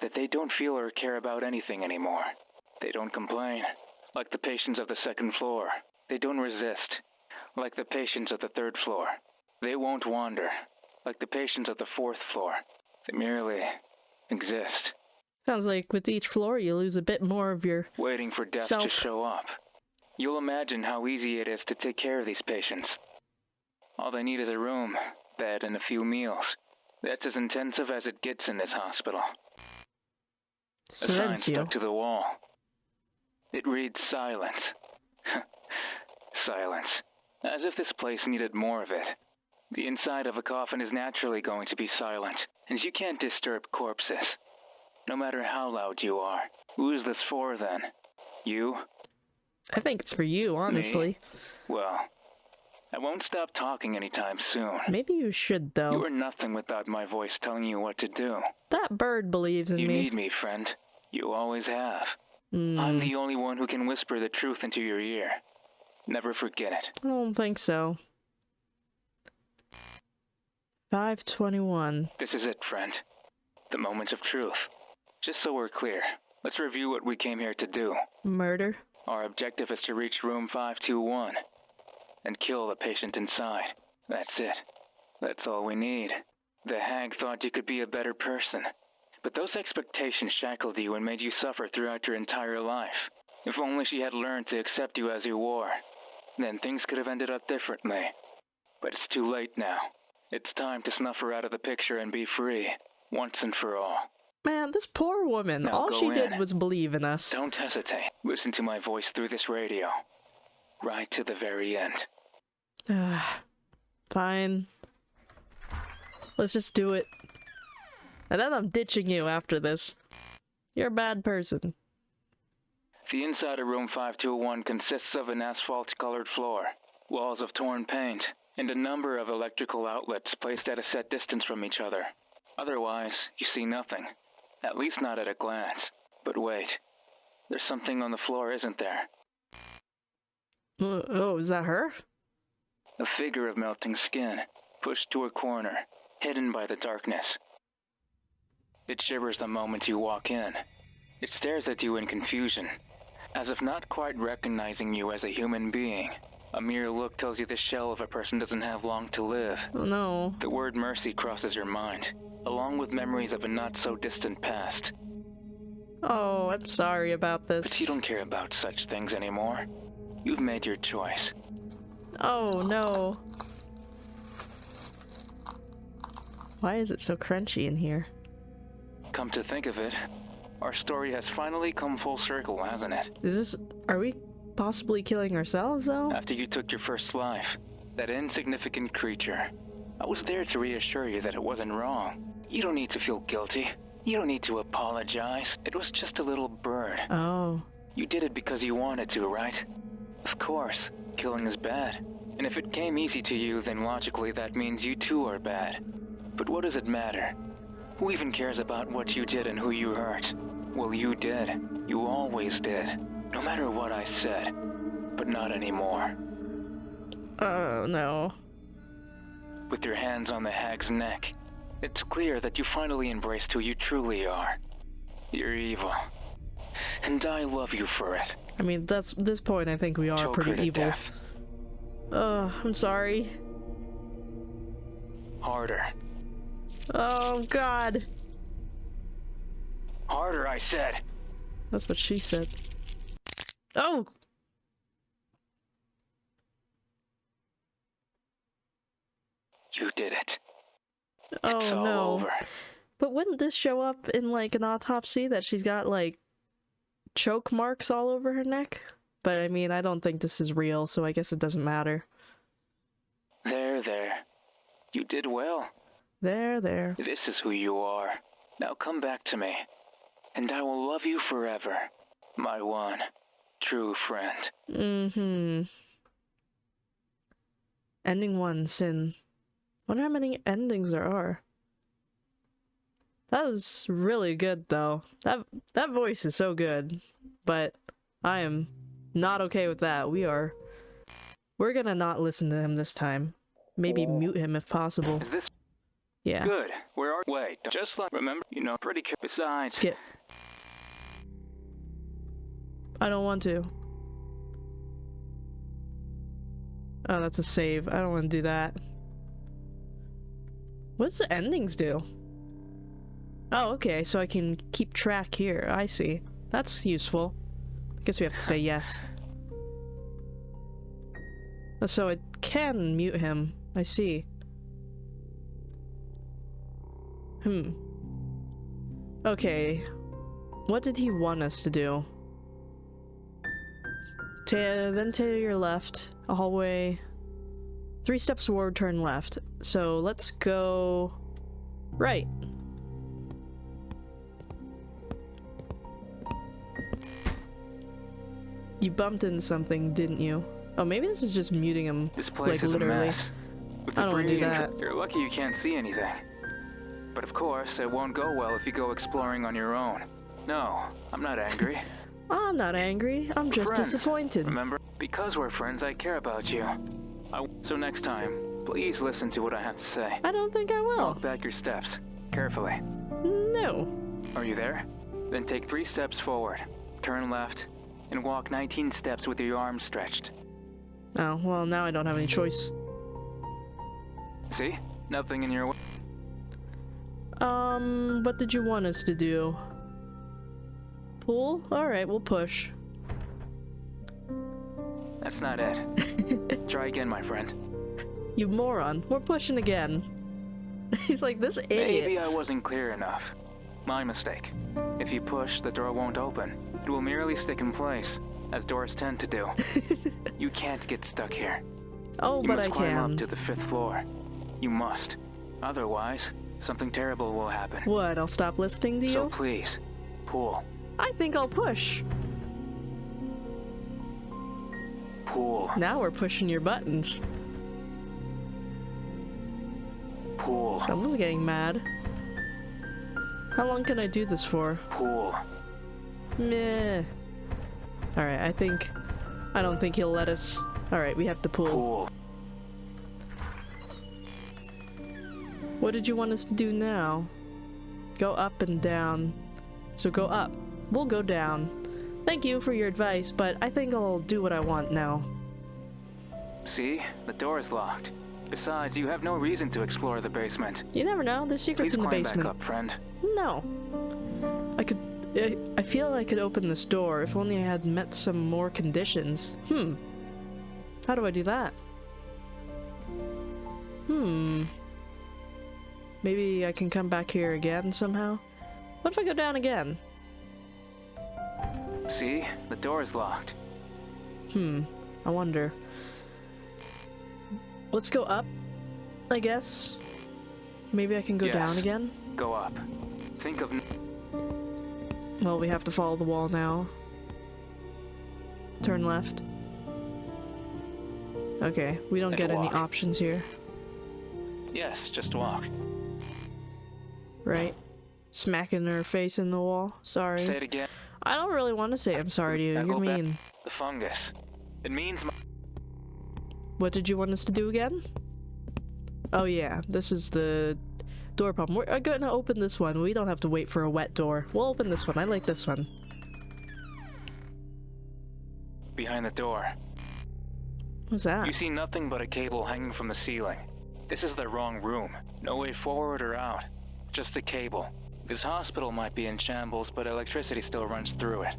that they don't feel or care about anything anymore. They don't complain, like the patients of the 2nd floor. They don't resist, like the patients of the 3rd floor. They won't wander, like the patients of the 4th floor. They merely exist. Sounds like with each floor you lose a bit more of your waiting for death to show up. You'll imagine how easy it is to take care of these patients. All they need is a room, bed, and a few meals. That's as intensive as it gets in this hospital. A sign stuck to the wall. It reads silence. Silence. As if this place needed more of it. The inside of a coffin is naturally going to be silent, and you can't disturb corpses. No matter how loud you are. Who is this for, then? You? I think it's for you, honestly. Me? Well, I won't stop talking anytime soon. Maybe you should, though. You are nothing without my voice telling you what to do. That bird believes in me. You need me, friend. You always have. I'm the only one who can whisper the truth into your ear. Never forget it. I don't think so. 5:21. This is it, friend. The moment of truth. Just so we're clear, let's review what we came here to do. Murder? Our objective is to reach room 521 and kill the patient inside. That's it. That's all we need. The hag thought you could be a better person, but those expectations shackled you and made you suffer throughout your entire life. If only she had learned to accept you as you were, then things could have ended up differently. But it's too late now. It's time to snuff her out of the picture and be free, once and for all. Man, this poor woman, now all she did was believe in us. Don't hesitate. Listen to my voice through this radio. Right to the very end. Fine. Let's just do it. And then I'm ditching you after this. You're a bad person. The inside of room 521 consists of an asphalt-colored floor, walls of torn paint, and a number of electrical outlets placed at a set distance from each other. Otherwise, you see nothing. At least not at a glance. But wait. There's something on the floor, isn't there? Oh, is that her? A figure of melting skin, pushed to a corner, hidden by the darkness. It shivers the moment you walk in. It stares at you in confusion, as if not quite recognizing you as a human being. A mere look tells you the shell of a person doesn't have long to live. Oh, no. The word mercy crosses your mind, along with memories of a not-so-distant past. Oh, I'm sorry about this. But you don't care about such things anymore. You've made your choice. Oh, no. Why is it so crunchy in here? Come to think of it, our story has finally come full circle, hasn't it? Are we possibly killing ourselves, though? After you took your first life, that insignificant creature, I was there to reassure you that it wasn't wrong. You don't need to feel guilty. You don't need to apologize. It was just a little bird. Oh. You did it because you wanted to, right? Of course, killing is bad. And if it came easy to you, then logically that means you too are bad. But what does it matter? Who even cares about what you did and who you hurt? Well, you did. You always did. No matter what I said. But not anymore. Oh, no. With your hands on the hag's neck, it's clear that you finally embraced who you truly are. You're evil. And I love you for it. I mean, this point, I think we are Choke her pretty to evil. death. I'm sorry. Harder. Oh, God. Harder, I said. That's what she said. Oh! You did it. Oh, It's all no. over. But wouldn't this show up in, like, an autopsy that she's got, like, choke marks all over her neck? But, I mean, I don't think this is real, so I guess it doesn't matter. There. You did well. There. This is who you are. Now come back to me. And I will love you forever. My one true friend. Mm-hmm. Ending 1, sin. Wonder how many endings there are. That was really good, though. That voice is so good. But I am not okay with that. We're gonna not listen to him this time. Maybe mute him if possible. Is this Yeah. good? Where are... Wait, just like... Remember, you know, pretty... Besides... Skip. I don't want to. Oh, that's a save. I don't want to do that. What does the endings do? Oh, okay, so I can keep track here. I see. That's useful. I guess we have to say yes. So it can mute him. I see. Okay. What did he want us to do? Then to your left. A hallway. 3 steps forward, turn left. So let's go... right. You bumped into something, didn't you? Oh, maybe this is just muting him, This place like, is literally. a mess. With I don't wanna do debris and that. You're lucky you can't see anything. But of course, it won't go well if you go exploring on your own. No, I'm not angry. I'm not angry. I'm We're just friends, disappointed. Remember? Because we're friends, I care about you. So next time, please listen to what I have to say. I don't think I will. Walk back your steps, carefully. No. Are you there? Then take 3 steps forward, turn left, and walk 19 steps with your arms stretched. Oh, well, now I don't have any choice. See? Nothing in your way. What did you want us to do? Pull? Alright, we'll push. That's not it. Try again, my friend. You moron. We're pushing again. He's like, this idiot. Maybe I wasn't clear enough. My mistake. If you push, the door won't open. It will merely stick in place, as doors tend to do. You can't get stuck here. Oh, You but must I climb can. up to the 5th floor. You must. Otherwise, something terrible will happen. What, I'll stop listening to So you? please, pull. I think I'll push. Pull. Now we're pushing your buttons. Pull. Someone's getting mad. How long can I do this for? Pull. Meh. Alright, I don't think he'll let us. Alright, we have to pull. Pull. What did you want us to do now? Go up and down. So go up. We'll go down. Thank you for your advice, but I think I'll do what I want now. See? The door is locked. Besides, you have no reason to explore the basement. You never know, there's secrets Please in the climb basement. back up, friend. No. I feel I could open this door if only I had met some more conditions. How do I do that? Maybe I can come back here again somehow? What if I go down again? See? The door is locked. I wonder. Let's go up, I guess. Maybe I can go down again? Go up. Think of... Well, we have to follow the wall now. Turn left. Okay, we don't get any options here. Yes, just walk. Right? Smacking her face in the wall. Sorry. Say it again. I don't really want to say I'm sorry to you. You're mean. The fungus. It means... What did you want us to do again? Oh yeah, this is the door problem. We're gonna open this one. We don't have to wait for a wet door. We'll open this one. I like this one. Behind the door. What's that? You see nothing but a cable hanging from the ceiling. This is the wrong room. No way forward or out. Just a cable. This hospital might be in shambles, but electricity still runs through it.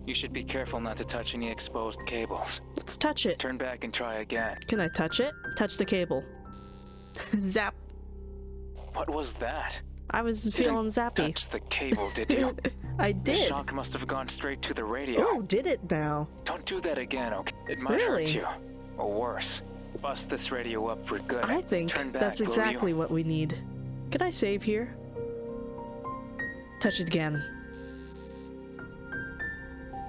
You should be careful not to touch any exposed cables. Let's touch it. Turn back and try again. Can I touch it? Touch the cable. Zap. What was that? I was feeling zappy. Touch the cable, did you? I did. The shock must have gone straight to the radio. Oh, did it now? Don't do that again, okay? It might hurt you. Or worse. Bust this radio up for good. I think that's exactly what we need. Can I save here? Touch it again.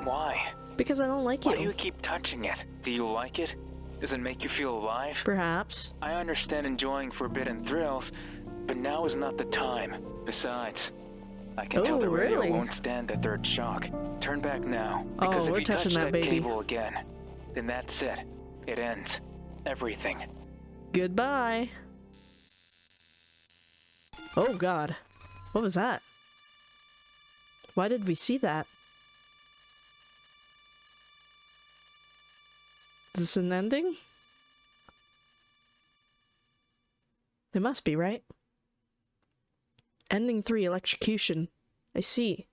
Why? Because I don't like you. Why do you keep touching it? Do you like it? Does it make you feel alive? Perhaps. I understand enjoying forbidden thrills, but now is not the time. Besides, I can tell the radio won't stand a third shock. Turn back now, because if you touch that cable again, then that's it. It ends. Everything. Goodbye. Oh god. What was that? Why did we see that? Is this an ending? It must be, right? Ending 3, electrocution. I see.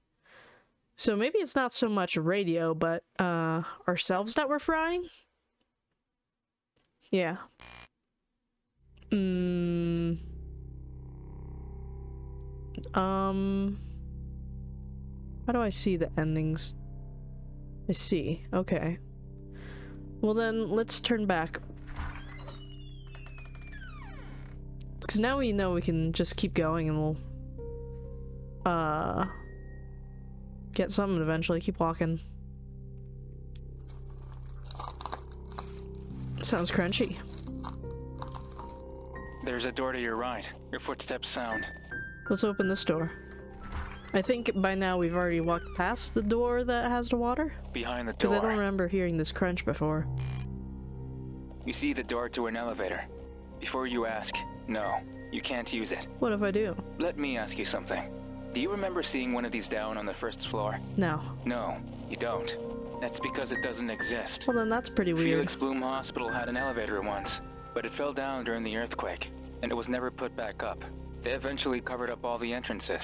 So maybe it's not so much a radio, but ourselves that we're frying? Yeah. How do I see the endings? I see. Okay. Well then, let's turn back. Because now we know we can just keep going and we'll get something eventually. Keep walking. Sounds crunchy. There's a door to your right. Your footsteps sound. Let's open this door. I think by now we've already walked past the door that has the water. Behind the door. Because I don't remember hearing this crunch before. You see the door to an elevator. Before you ask, no, you can't use it. What if I do? Let me ask you something. Do you remember seeing one of these down on the first floor? No. No, you don't. That's because it doesn't exist. Well then that's pretty weird. Felix Bloom Hospital had an elevator once, but it fell down during the earthquake, and it was never put back up. They eventually covered up all the entrances.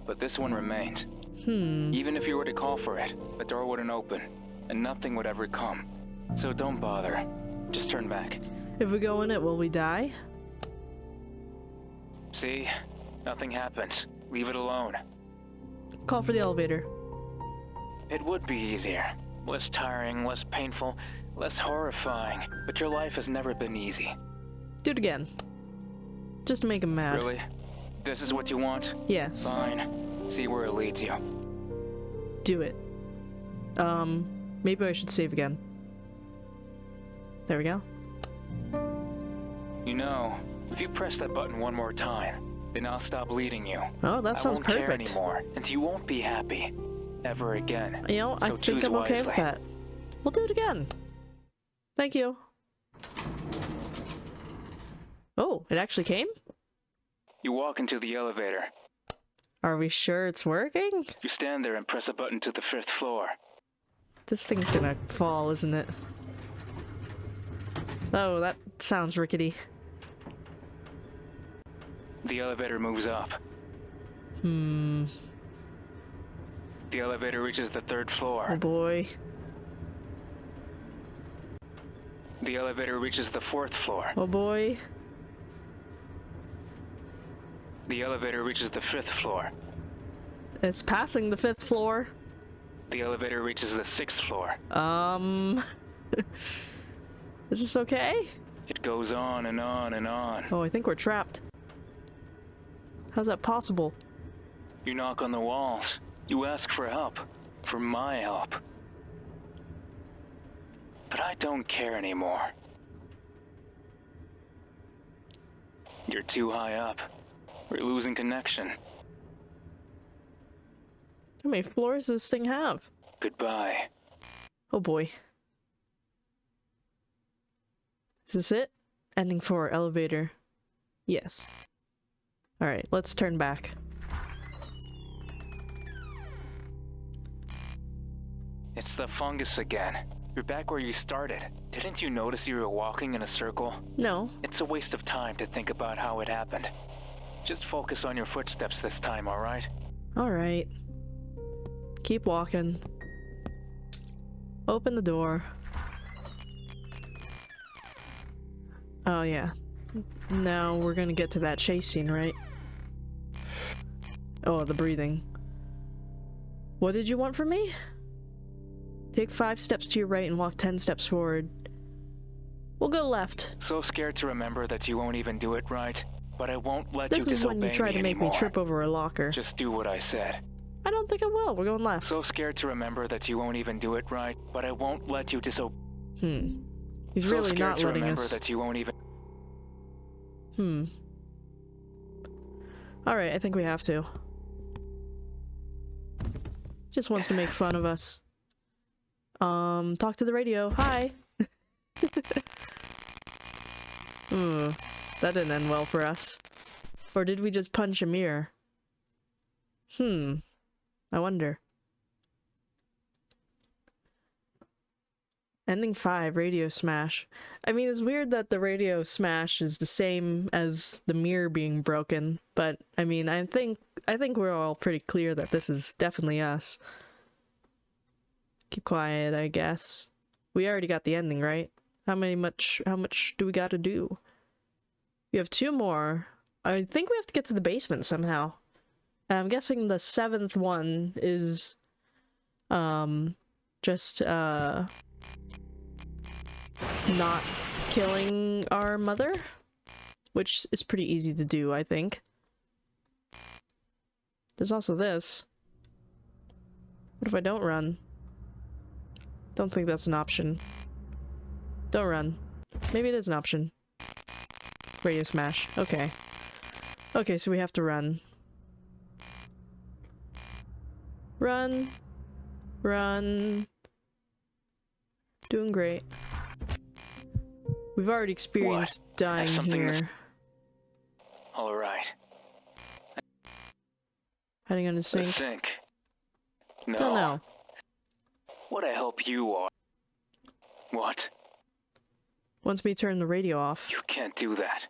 But this one remained. Even if you were to call for it, the door wouldn't open, and nothing would ever come. So don't bother. Just turn back. If we go in it, will we die? See? Nothing happens. Leave it alone. Call for the elevator. It would be easier. Less tiring, less painful, less horrifying. But your life has never been easy. Do it again. Just to make him mad. Really? This is what you want? Yes. Fine. See where it leads you. Do it. Maybe I should save again. There we go. You know, if you press that button one more time, then I'll stop leading you. Oh, that sounds perfect. I won't care anymore, and you won't be happy. Ever again. You know, I think I'm okay with that. We'll do it again. Thank you. Oh, it actually came? You walk into the elevator. Are we sure it's working? You stand there and press a button to the 5th floor. This thing's gonna fall, isn't it? Oh, that sounds rickety. The elevator moves up. The elevator reaches the 3rd floor. Oh boy. The elevator reaches the 4th floor. Oh boy. The elevator reaches the 5th floor. It's passing the 5th floor. The elevator reaches the 6th floor. Is this okay? It goes on and on and on. Oh, I think we're trapped. How's that possible? You knock on the walls. You ask for help. For my help. But I don't care anymore. You're too high up. We're losing connection. How many floors does this thing have? Goodbye. Oh boy. Is this it? Ending 4, elevator. Yes. Alright, let's turn back. It's the fungus again. You're back where you started. Didn't you notice you were walking in a circle? No. It's a waste of time to think about how it happened. Just focus on your footsteps this time, alright? Alright. Keep walking. Open the door. Oh yeah. Now we're gonna get to that chase scene, right? Oh, the breathing. What did you want from me? Take 5 steps to your right and walk 10 steps forward. We'll go left. So scared to remember that you won't even do it right, but I won't let you disobey me anymore. This is when you try to make me trip over a locker. Just do what I said. I don't think I will. We're going left. So scared to remember that you won't even do it right, but I won't let you He's really not letting us. So scared to remember that you won't even. Alright, I think we have to. Just wants to make fun of us. Talk to the radio. Hi! That didn't end well for us. Or did we just punch a mirror? I wonder. Ending 5, radio smash. I mean, it's weird that the radio smash is the same as the mirror being broken, but I mean, I think we're all pretty clear that this is definitely us. Keep quiet, I guess. We already got the ending, right? How much do we gotta do? We have 2 more. I think we have to get to the basement somehow. And I'm guessing the 7th one is just not killing our mother, which is pretty easy to do, I think. There's also this. What if I don't run? Don't think that's an option. Don't run. Maybe it is an option. Radio smash. Okay. Okay, so we have to run. Run. Run. Doing great. We've already experienced dying here. Alright. Hiding on the sink. The sink. No. Don't know. What a help you are. What? Wants me to turn the radio off. You can't do that.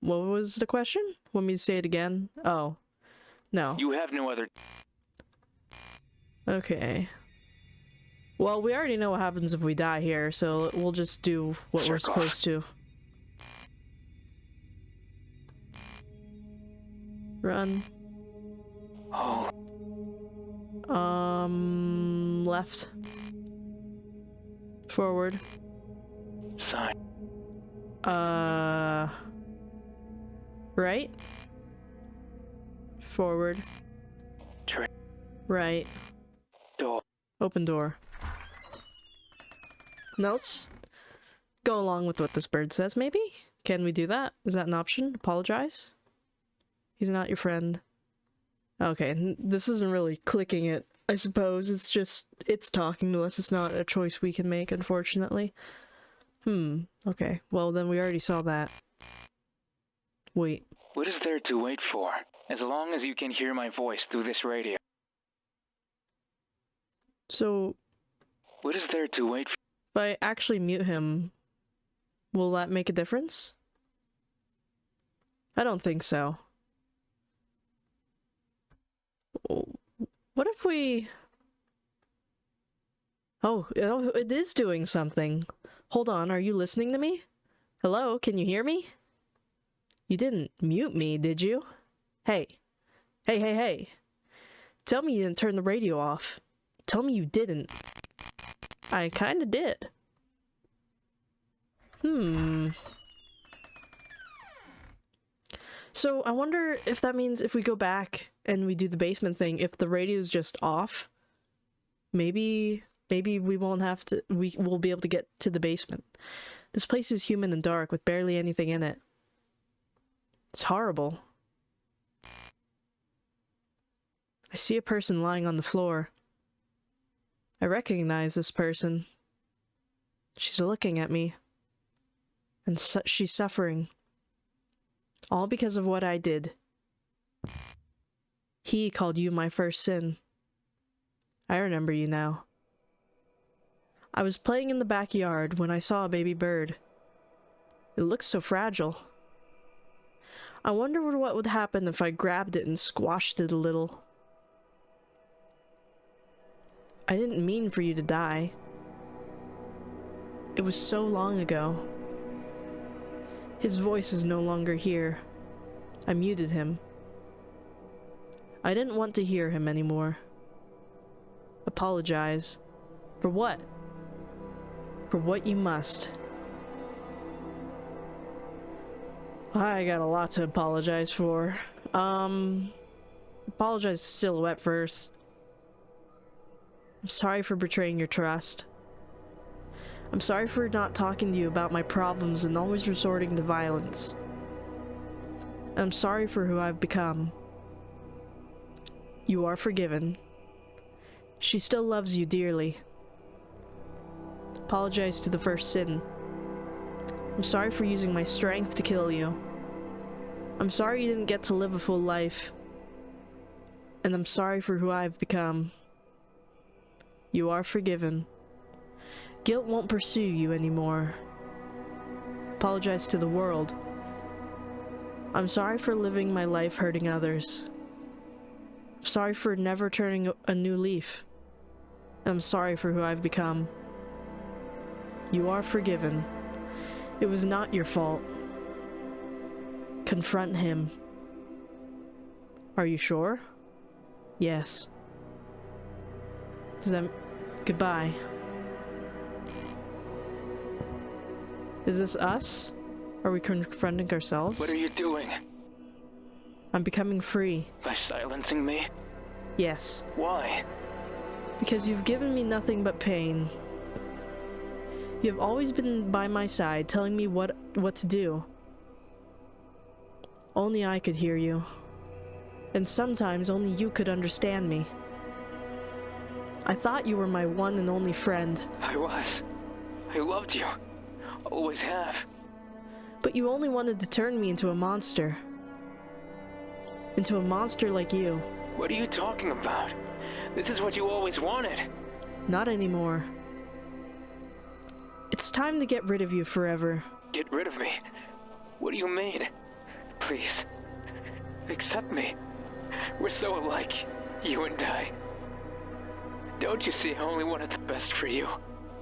What was the question? Want me to say it again? Oh. No. You have no other... Okay. Well, we already know what happens if we die here, so we'll just do what we're supposed to. Run. Oh. Left. Forward. Side. Right. Forward. Right. Door. Open door. Now let's go along with what this bird says, maybe? Can we do that? Is that an option? Apologize? He's not your friend. Okay, this isn't really clicking it, I suppose. It's just, it's talking to us. It's not a choice we can make, unfortunately. Okay. Well, then we already saw that. Wait. What is there to wait for? As long as you can hear my voice through this radio. So... What is there to wait for? If I actually mute him, will that make a difference? I don't think so. What if we... Oh, it is doing something. Hold on, are you listening to me? Hello, can you hear me? You didn't mute me, did you? Hey. Hey. Tell me you didn't turn the radio off. Tell me you didn't. I kinda did. So I wonder if that means if we go back and we do the basement thing, if the radio's just off, maybe we won't have to, we'll be able to get to the basement. This place is human and dark with barely anything in it. It's horrible. I see a person lying on the floor. I recognize this person. She's looking at me. And she's suffering. All because of what I did. He called you my first sin. I remember you now. I was playing in the backyard when I saw a baby bird. It looks so fragile. I wonder what would happen if I grabbed it and squashed it a little. I didn't mean for you to die. It was so long ago. His voice is no longer here. I muted him. I didn't want to hear him anymore. Apologize. For what? For what you must. I got a lot to apologize for. Apologize to Silhouette first. I'm sorry for betraying your trust. I'm sorry for not talking to you about my problems and always resorting to violence. I'm sorry for who I've become. You are forgiven. She still loves you dearly. Apologize to the first sin. I'm sorry for using my strength to kill you. I'm sorry you didn't get to live a full life. And I'm sorry for who I've become. You are forgiven. Guilt won't pursue you anymore. Apologize to the world. I'm sorry for living my life hurting others. I'm sorry for never turning a new leaf. I'm sorry for who I've become. You are forgiven. It was not your fault. Confront him. Are you sure? Yes. Goodbye. Is this us? Are we confronting ourselves? What are you doing? I'm becoming free. By silencing me? Yes. Why? Because you've given me nothing but pain. You have always been by my side, telling me what to do. Only I could hear you. And sometimes only you could understand me. I thought you were my one and only friend. I was. I loved you. Always have. But you only wanted to turn me into a monster. Into a monster like you. What are you talking about? This is what you always wanted. Not anymore. It's time to get rid of you forever. Get rid of me? What do you mean? Please. Accept me. We're so alike, you and I. Don't you see I only wanted the best for you?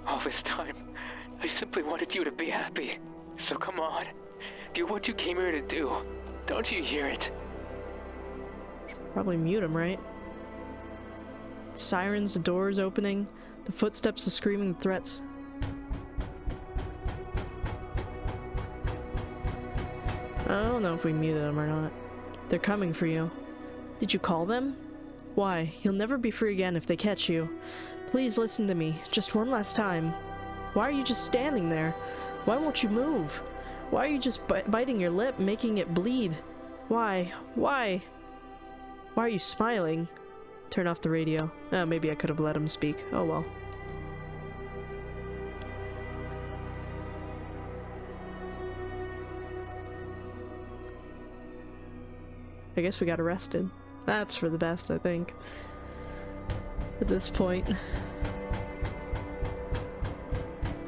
All this time, I simply wanted you to be happy. So come on, do what you came here to do. Don't you hear it? Probably mute him, right? Sirens, the doors opening, the footsteps, the screaming threats. I don't know if we muted them or not. They're coming for you. Did you call them? Why? You'll never be free again if they catch you. Please listen to me, just one last time. Why are you just standing there? Why won't you move? Why are you just biting your lip, making it bleed? Why? Why? Why are you smiling? Turn off the radio. Oh, maybe I could have let him speak. Oh well. I guess we got arrested. That's for the best, I think. At this point.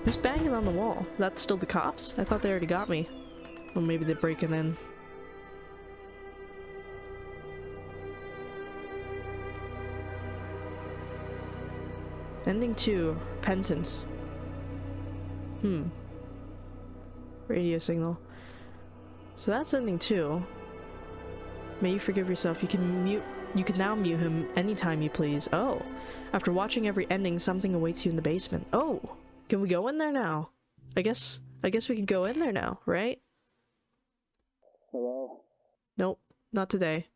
Who's banging on the wall? That's still the cops? I thought they already got me. Well, maybe they're breaking in. Ending 2. Penance. Radio signal. So that's ending 2. May you forgive yourself. You can now mute him anytime you please. Oh. After watching every ending, something awaits you in the basement. Oh. Can we go in there now? I guess we can go in there now, right? Hello? Nope. Not today.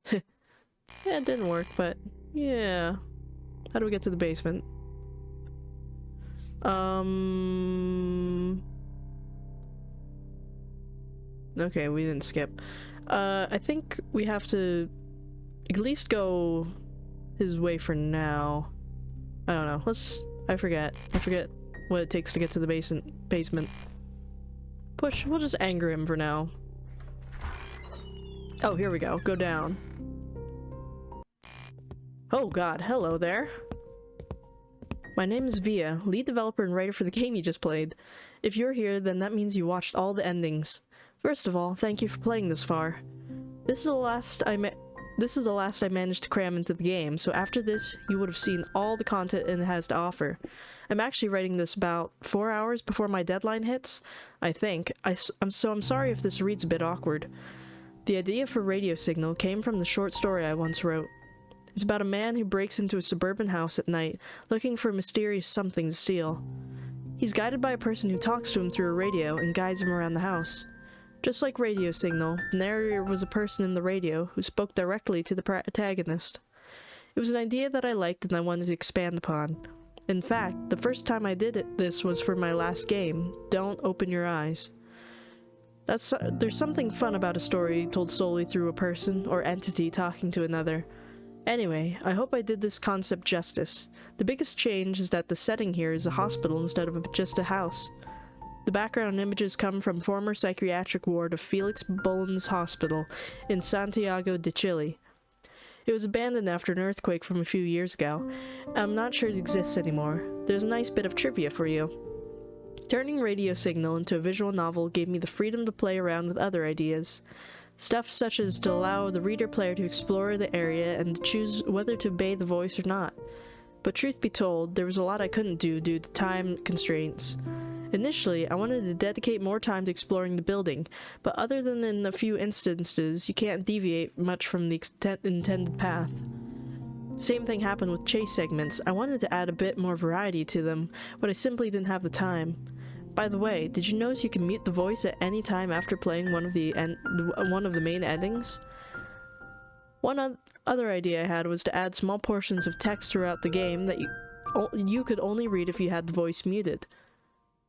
Yeah, it didn't work, but yeah. How do we get to the basement? Okay, we didn't skip. I think we have to at least go his way for now. I don't know. I forget what it takes to get to the basement. Push, we'll just anger him for now. Oh, here we go. Go down. Oh god, hello there. My name is Via, lead developer and writer for the game you just played. If you're here, then that means you watched all the endings. First of all, thank you for playing this far. This is the last I managed to cram into the game, so after this, you would have seen all the content it has to offer. I'm actually writing this about 4 hours before my deadline hits, I think, so I'm sorry if this reads a bit awkward. The idea for Radio.Signal came from the short story I once wrote. It's about a man who breaks into a suburban house at night, looking for a mysterious something to steal. He's guided by a person who talks to him through a radio and guides him around the house. Just like Radio.Signal, the narrator was a person in the radio who spoke directly to the protagonist. It was an idea that I liked and I wanted to expand upon. In fact, the first time I did this was for my last game, Don't Open Your Eyes. There's something fun about a story told solely through a person or entity talking to another. Anyway, I hope I did this concept justice. The biggest change is that the setting here is a hospital instead of just a house. The background images come from former psychiatric ward of Felix Bollens Hospital in Santiago de Chile. It was abandoned after an earthquake from a few years ago. I'm not sure it exists anymore. There's a nice bit of trivia for you. Turning Radio.Signal into a visual novel gave me the freedom to play around with other ideas. Stuff such as to allow the reader-player to explore the area and to choose whether to obey the voice or not. But truth be told, there was a lot I couldn't do due to time constraints. Initially, I wanted to dedicate more time to exploring the building, but other than in a few instances, you can't deviate much from the intended path. Same thing happened with chase segments. I wanted to add a bit more variety to them, but I simply didn't have the time. By the way, did you notice you can mute the voice at any time after playing one of the main endings? One other idea I had was to add small portions of text throughout the game that you could only read if you had the voice muted.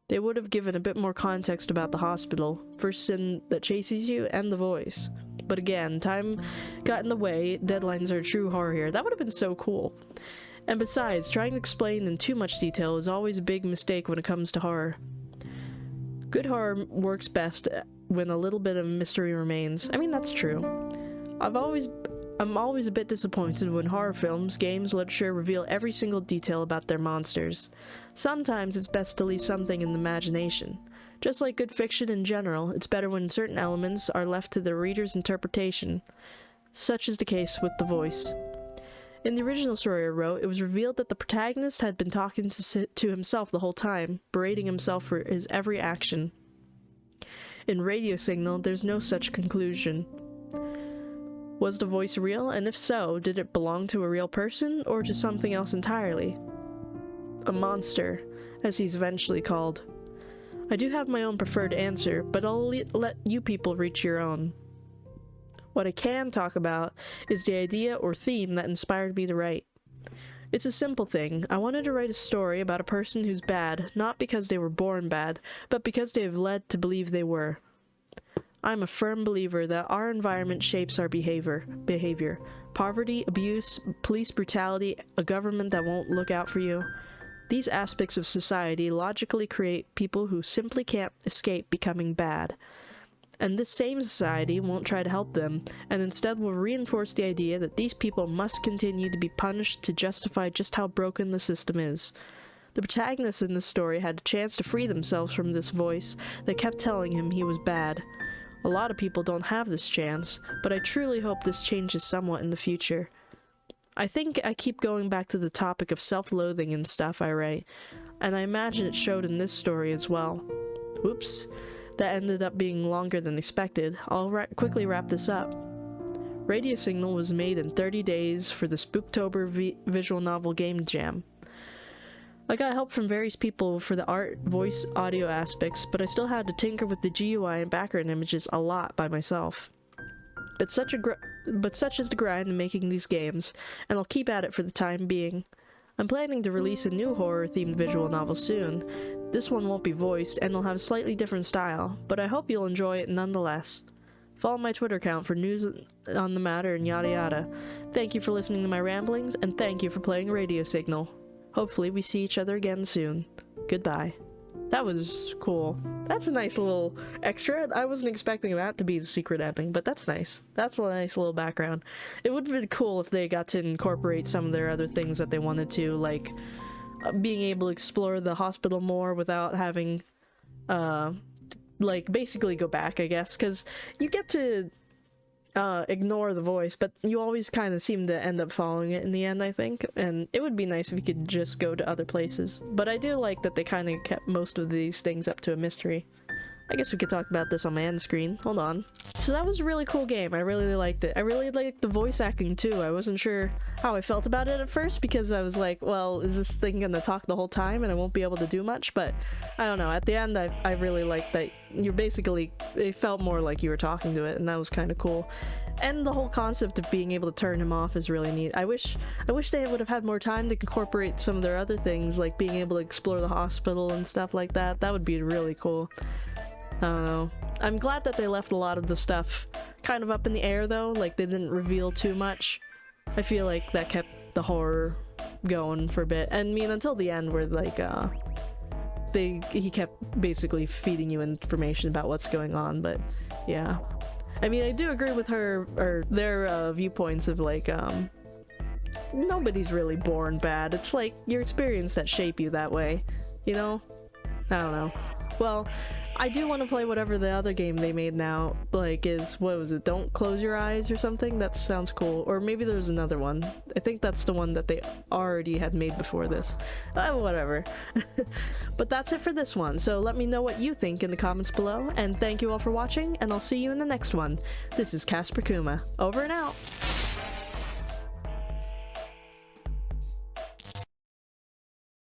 They would have given a bit more context about the hospital, person that chases you, and the voice. But again, time got in the way. Deadlines are true horror here. That would have been so cool. And besides, trying to explain in too much detail is always a big mistake when it comes to horror. Good horror works best when a little bit of mystery remains. I mean, that's true. I'm always a bit disappointed when horror films, games, literature reveal every single detail about their monsters. Sometimes it's best to leave something in the imagination. Just like good fiction in general, it's better when certain elements are left to the reader's interpretation. Such is the case with the voice. In the original story I wrote, it was revealed that the protagonist had been talking to himself the whole time, berating himself for his every action. In Radio.Signal, there's no such conclusion. Was the voice real, and if so, did it belong to a real person, or to something else entirely? A monster, as he's eventually called. I do have my own preferred answer, but I'll let you people reach your own. What I can talk about is the idea or theme that inspired me to write. It's a simple thing. I wanted to write a story about a person who's bad, not because they were born bad, but because they have led to believe they were. I'm a firm believer that our environment shapes our behavior. Poverty, abuse, police brutality, a government that won't look out for you. These aspects of society logically create people who simply can't escape becoming bad. And this same society won't try to help them, and instead will reinforce the idea that these people must continue to be punished to justify just how broken the system is. The protagonists in this story had a chance to free themselves from this voice that kept telling him he was bad. A lot of people don't have this chance, but I truly hope this changes somewhat in the future. I think I keep going back to the topic of self-loathing and stuff I write, and I imagine it showed in this story as well. Whoops. that ended up being longer than expected, I'll quickly wrap this up. Radio.Signal was made in 30 days for the Spooktober visual novel game jam. I got help from various people for the art, voice, audio aspects, but I still had to tinker with the GUI and background images a lot by myself. But such is the grind in making these games, and I'll keep at it for the time being. I'm planning to release a new horror-themed visual novel soon. This one won't be voiced, and will have a slightly different style, but I hope you'll enjoy it nonetheless. Follow my Twitter account for news on the matter and yada yada. Thank you for listening to my ramblings, and thank you for playing Radio.Signal. Hopefully we see each other again soon. Goodbye. That was cool. That's a nice little extra. I wasn't expecting that to be the secret ending, but that's nice. That's a nice little background. It would have been cool if they got to incorporate some of their other things that they wanted to, like being able to explore the hospital more without having, like, basically go back, I guess, because you get to ignore the voice, but you always kind of seem to end up following it in the end, I think, and it would be nice if you could just go to other places. But I do like that they kind of kept most of these things up to a mystery. I guess we could talk about this on my end screen. Hold on. So that was a really cool game. I really liked it. I really liked the voice acting too. I wasn't sure how I felt about it at first because I was like, well, is this thing gonna talk the whole time and I won't be able to do much? But I don't know. At the end, I really liked that you're basically, it felt more like you were talking to it, and that was kind of cool. And the whole concept of being able to turn him off is really neat. I wish they would have had more time to incorporate some of their other things, like being able to explore the hospital and stuff like that. That would be really cool. I don't know. I'm glad that they left a lot of the stuff kind of up in the air, though. Like, they didn't reveal too much. I feel like that kept the horror going for a bit. And I mean, until the end, where, like, he kept basically feeding you information about what's going on, but yeah. I mean, I do agree with her, or their viewpoints of, like, nobody's really born bad. It's like your experience that shape you that way, you know? I don't know. Well, I do want to play whatever the other game they made now, like, is, what was it, Don't Close Your Eyes or something? That sounds cool. Or maybe there's another one. I think that's the one that they already had made before this. Whatever. But that's it for this one, so let me know what you think in the comments below, and thank you all for watching, and I'll see you in the next one. This is Casper Kuma. Over and out!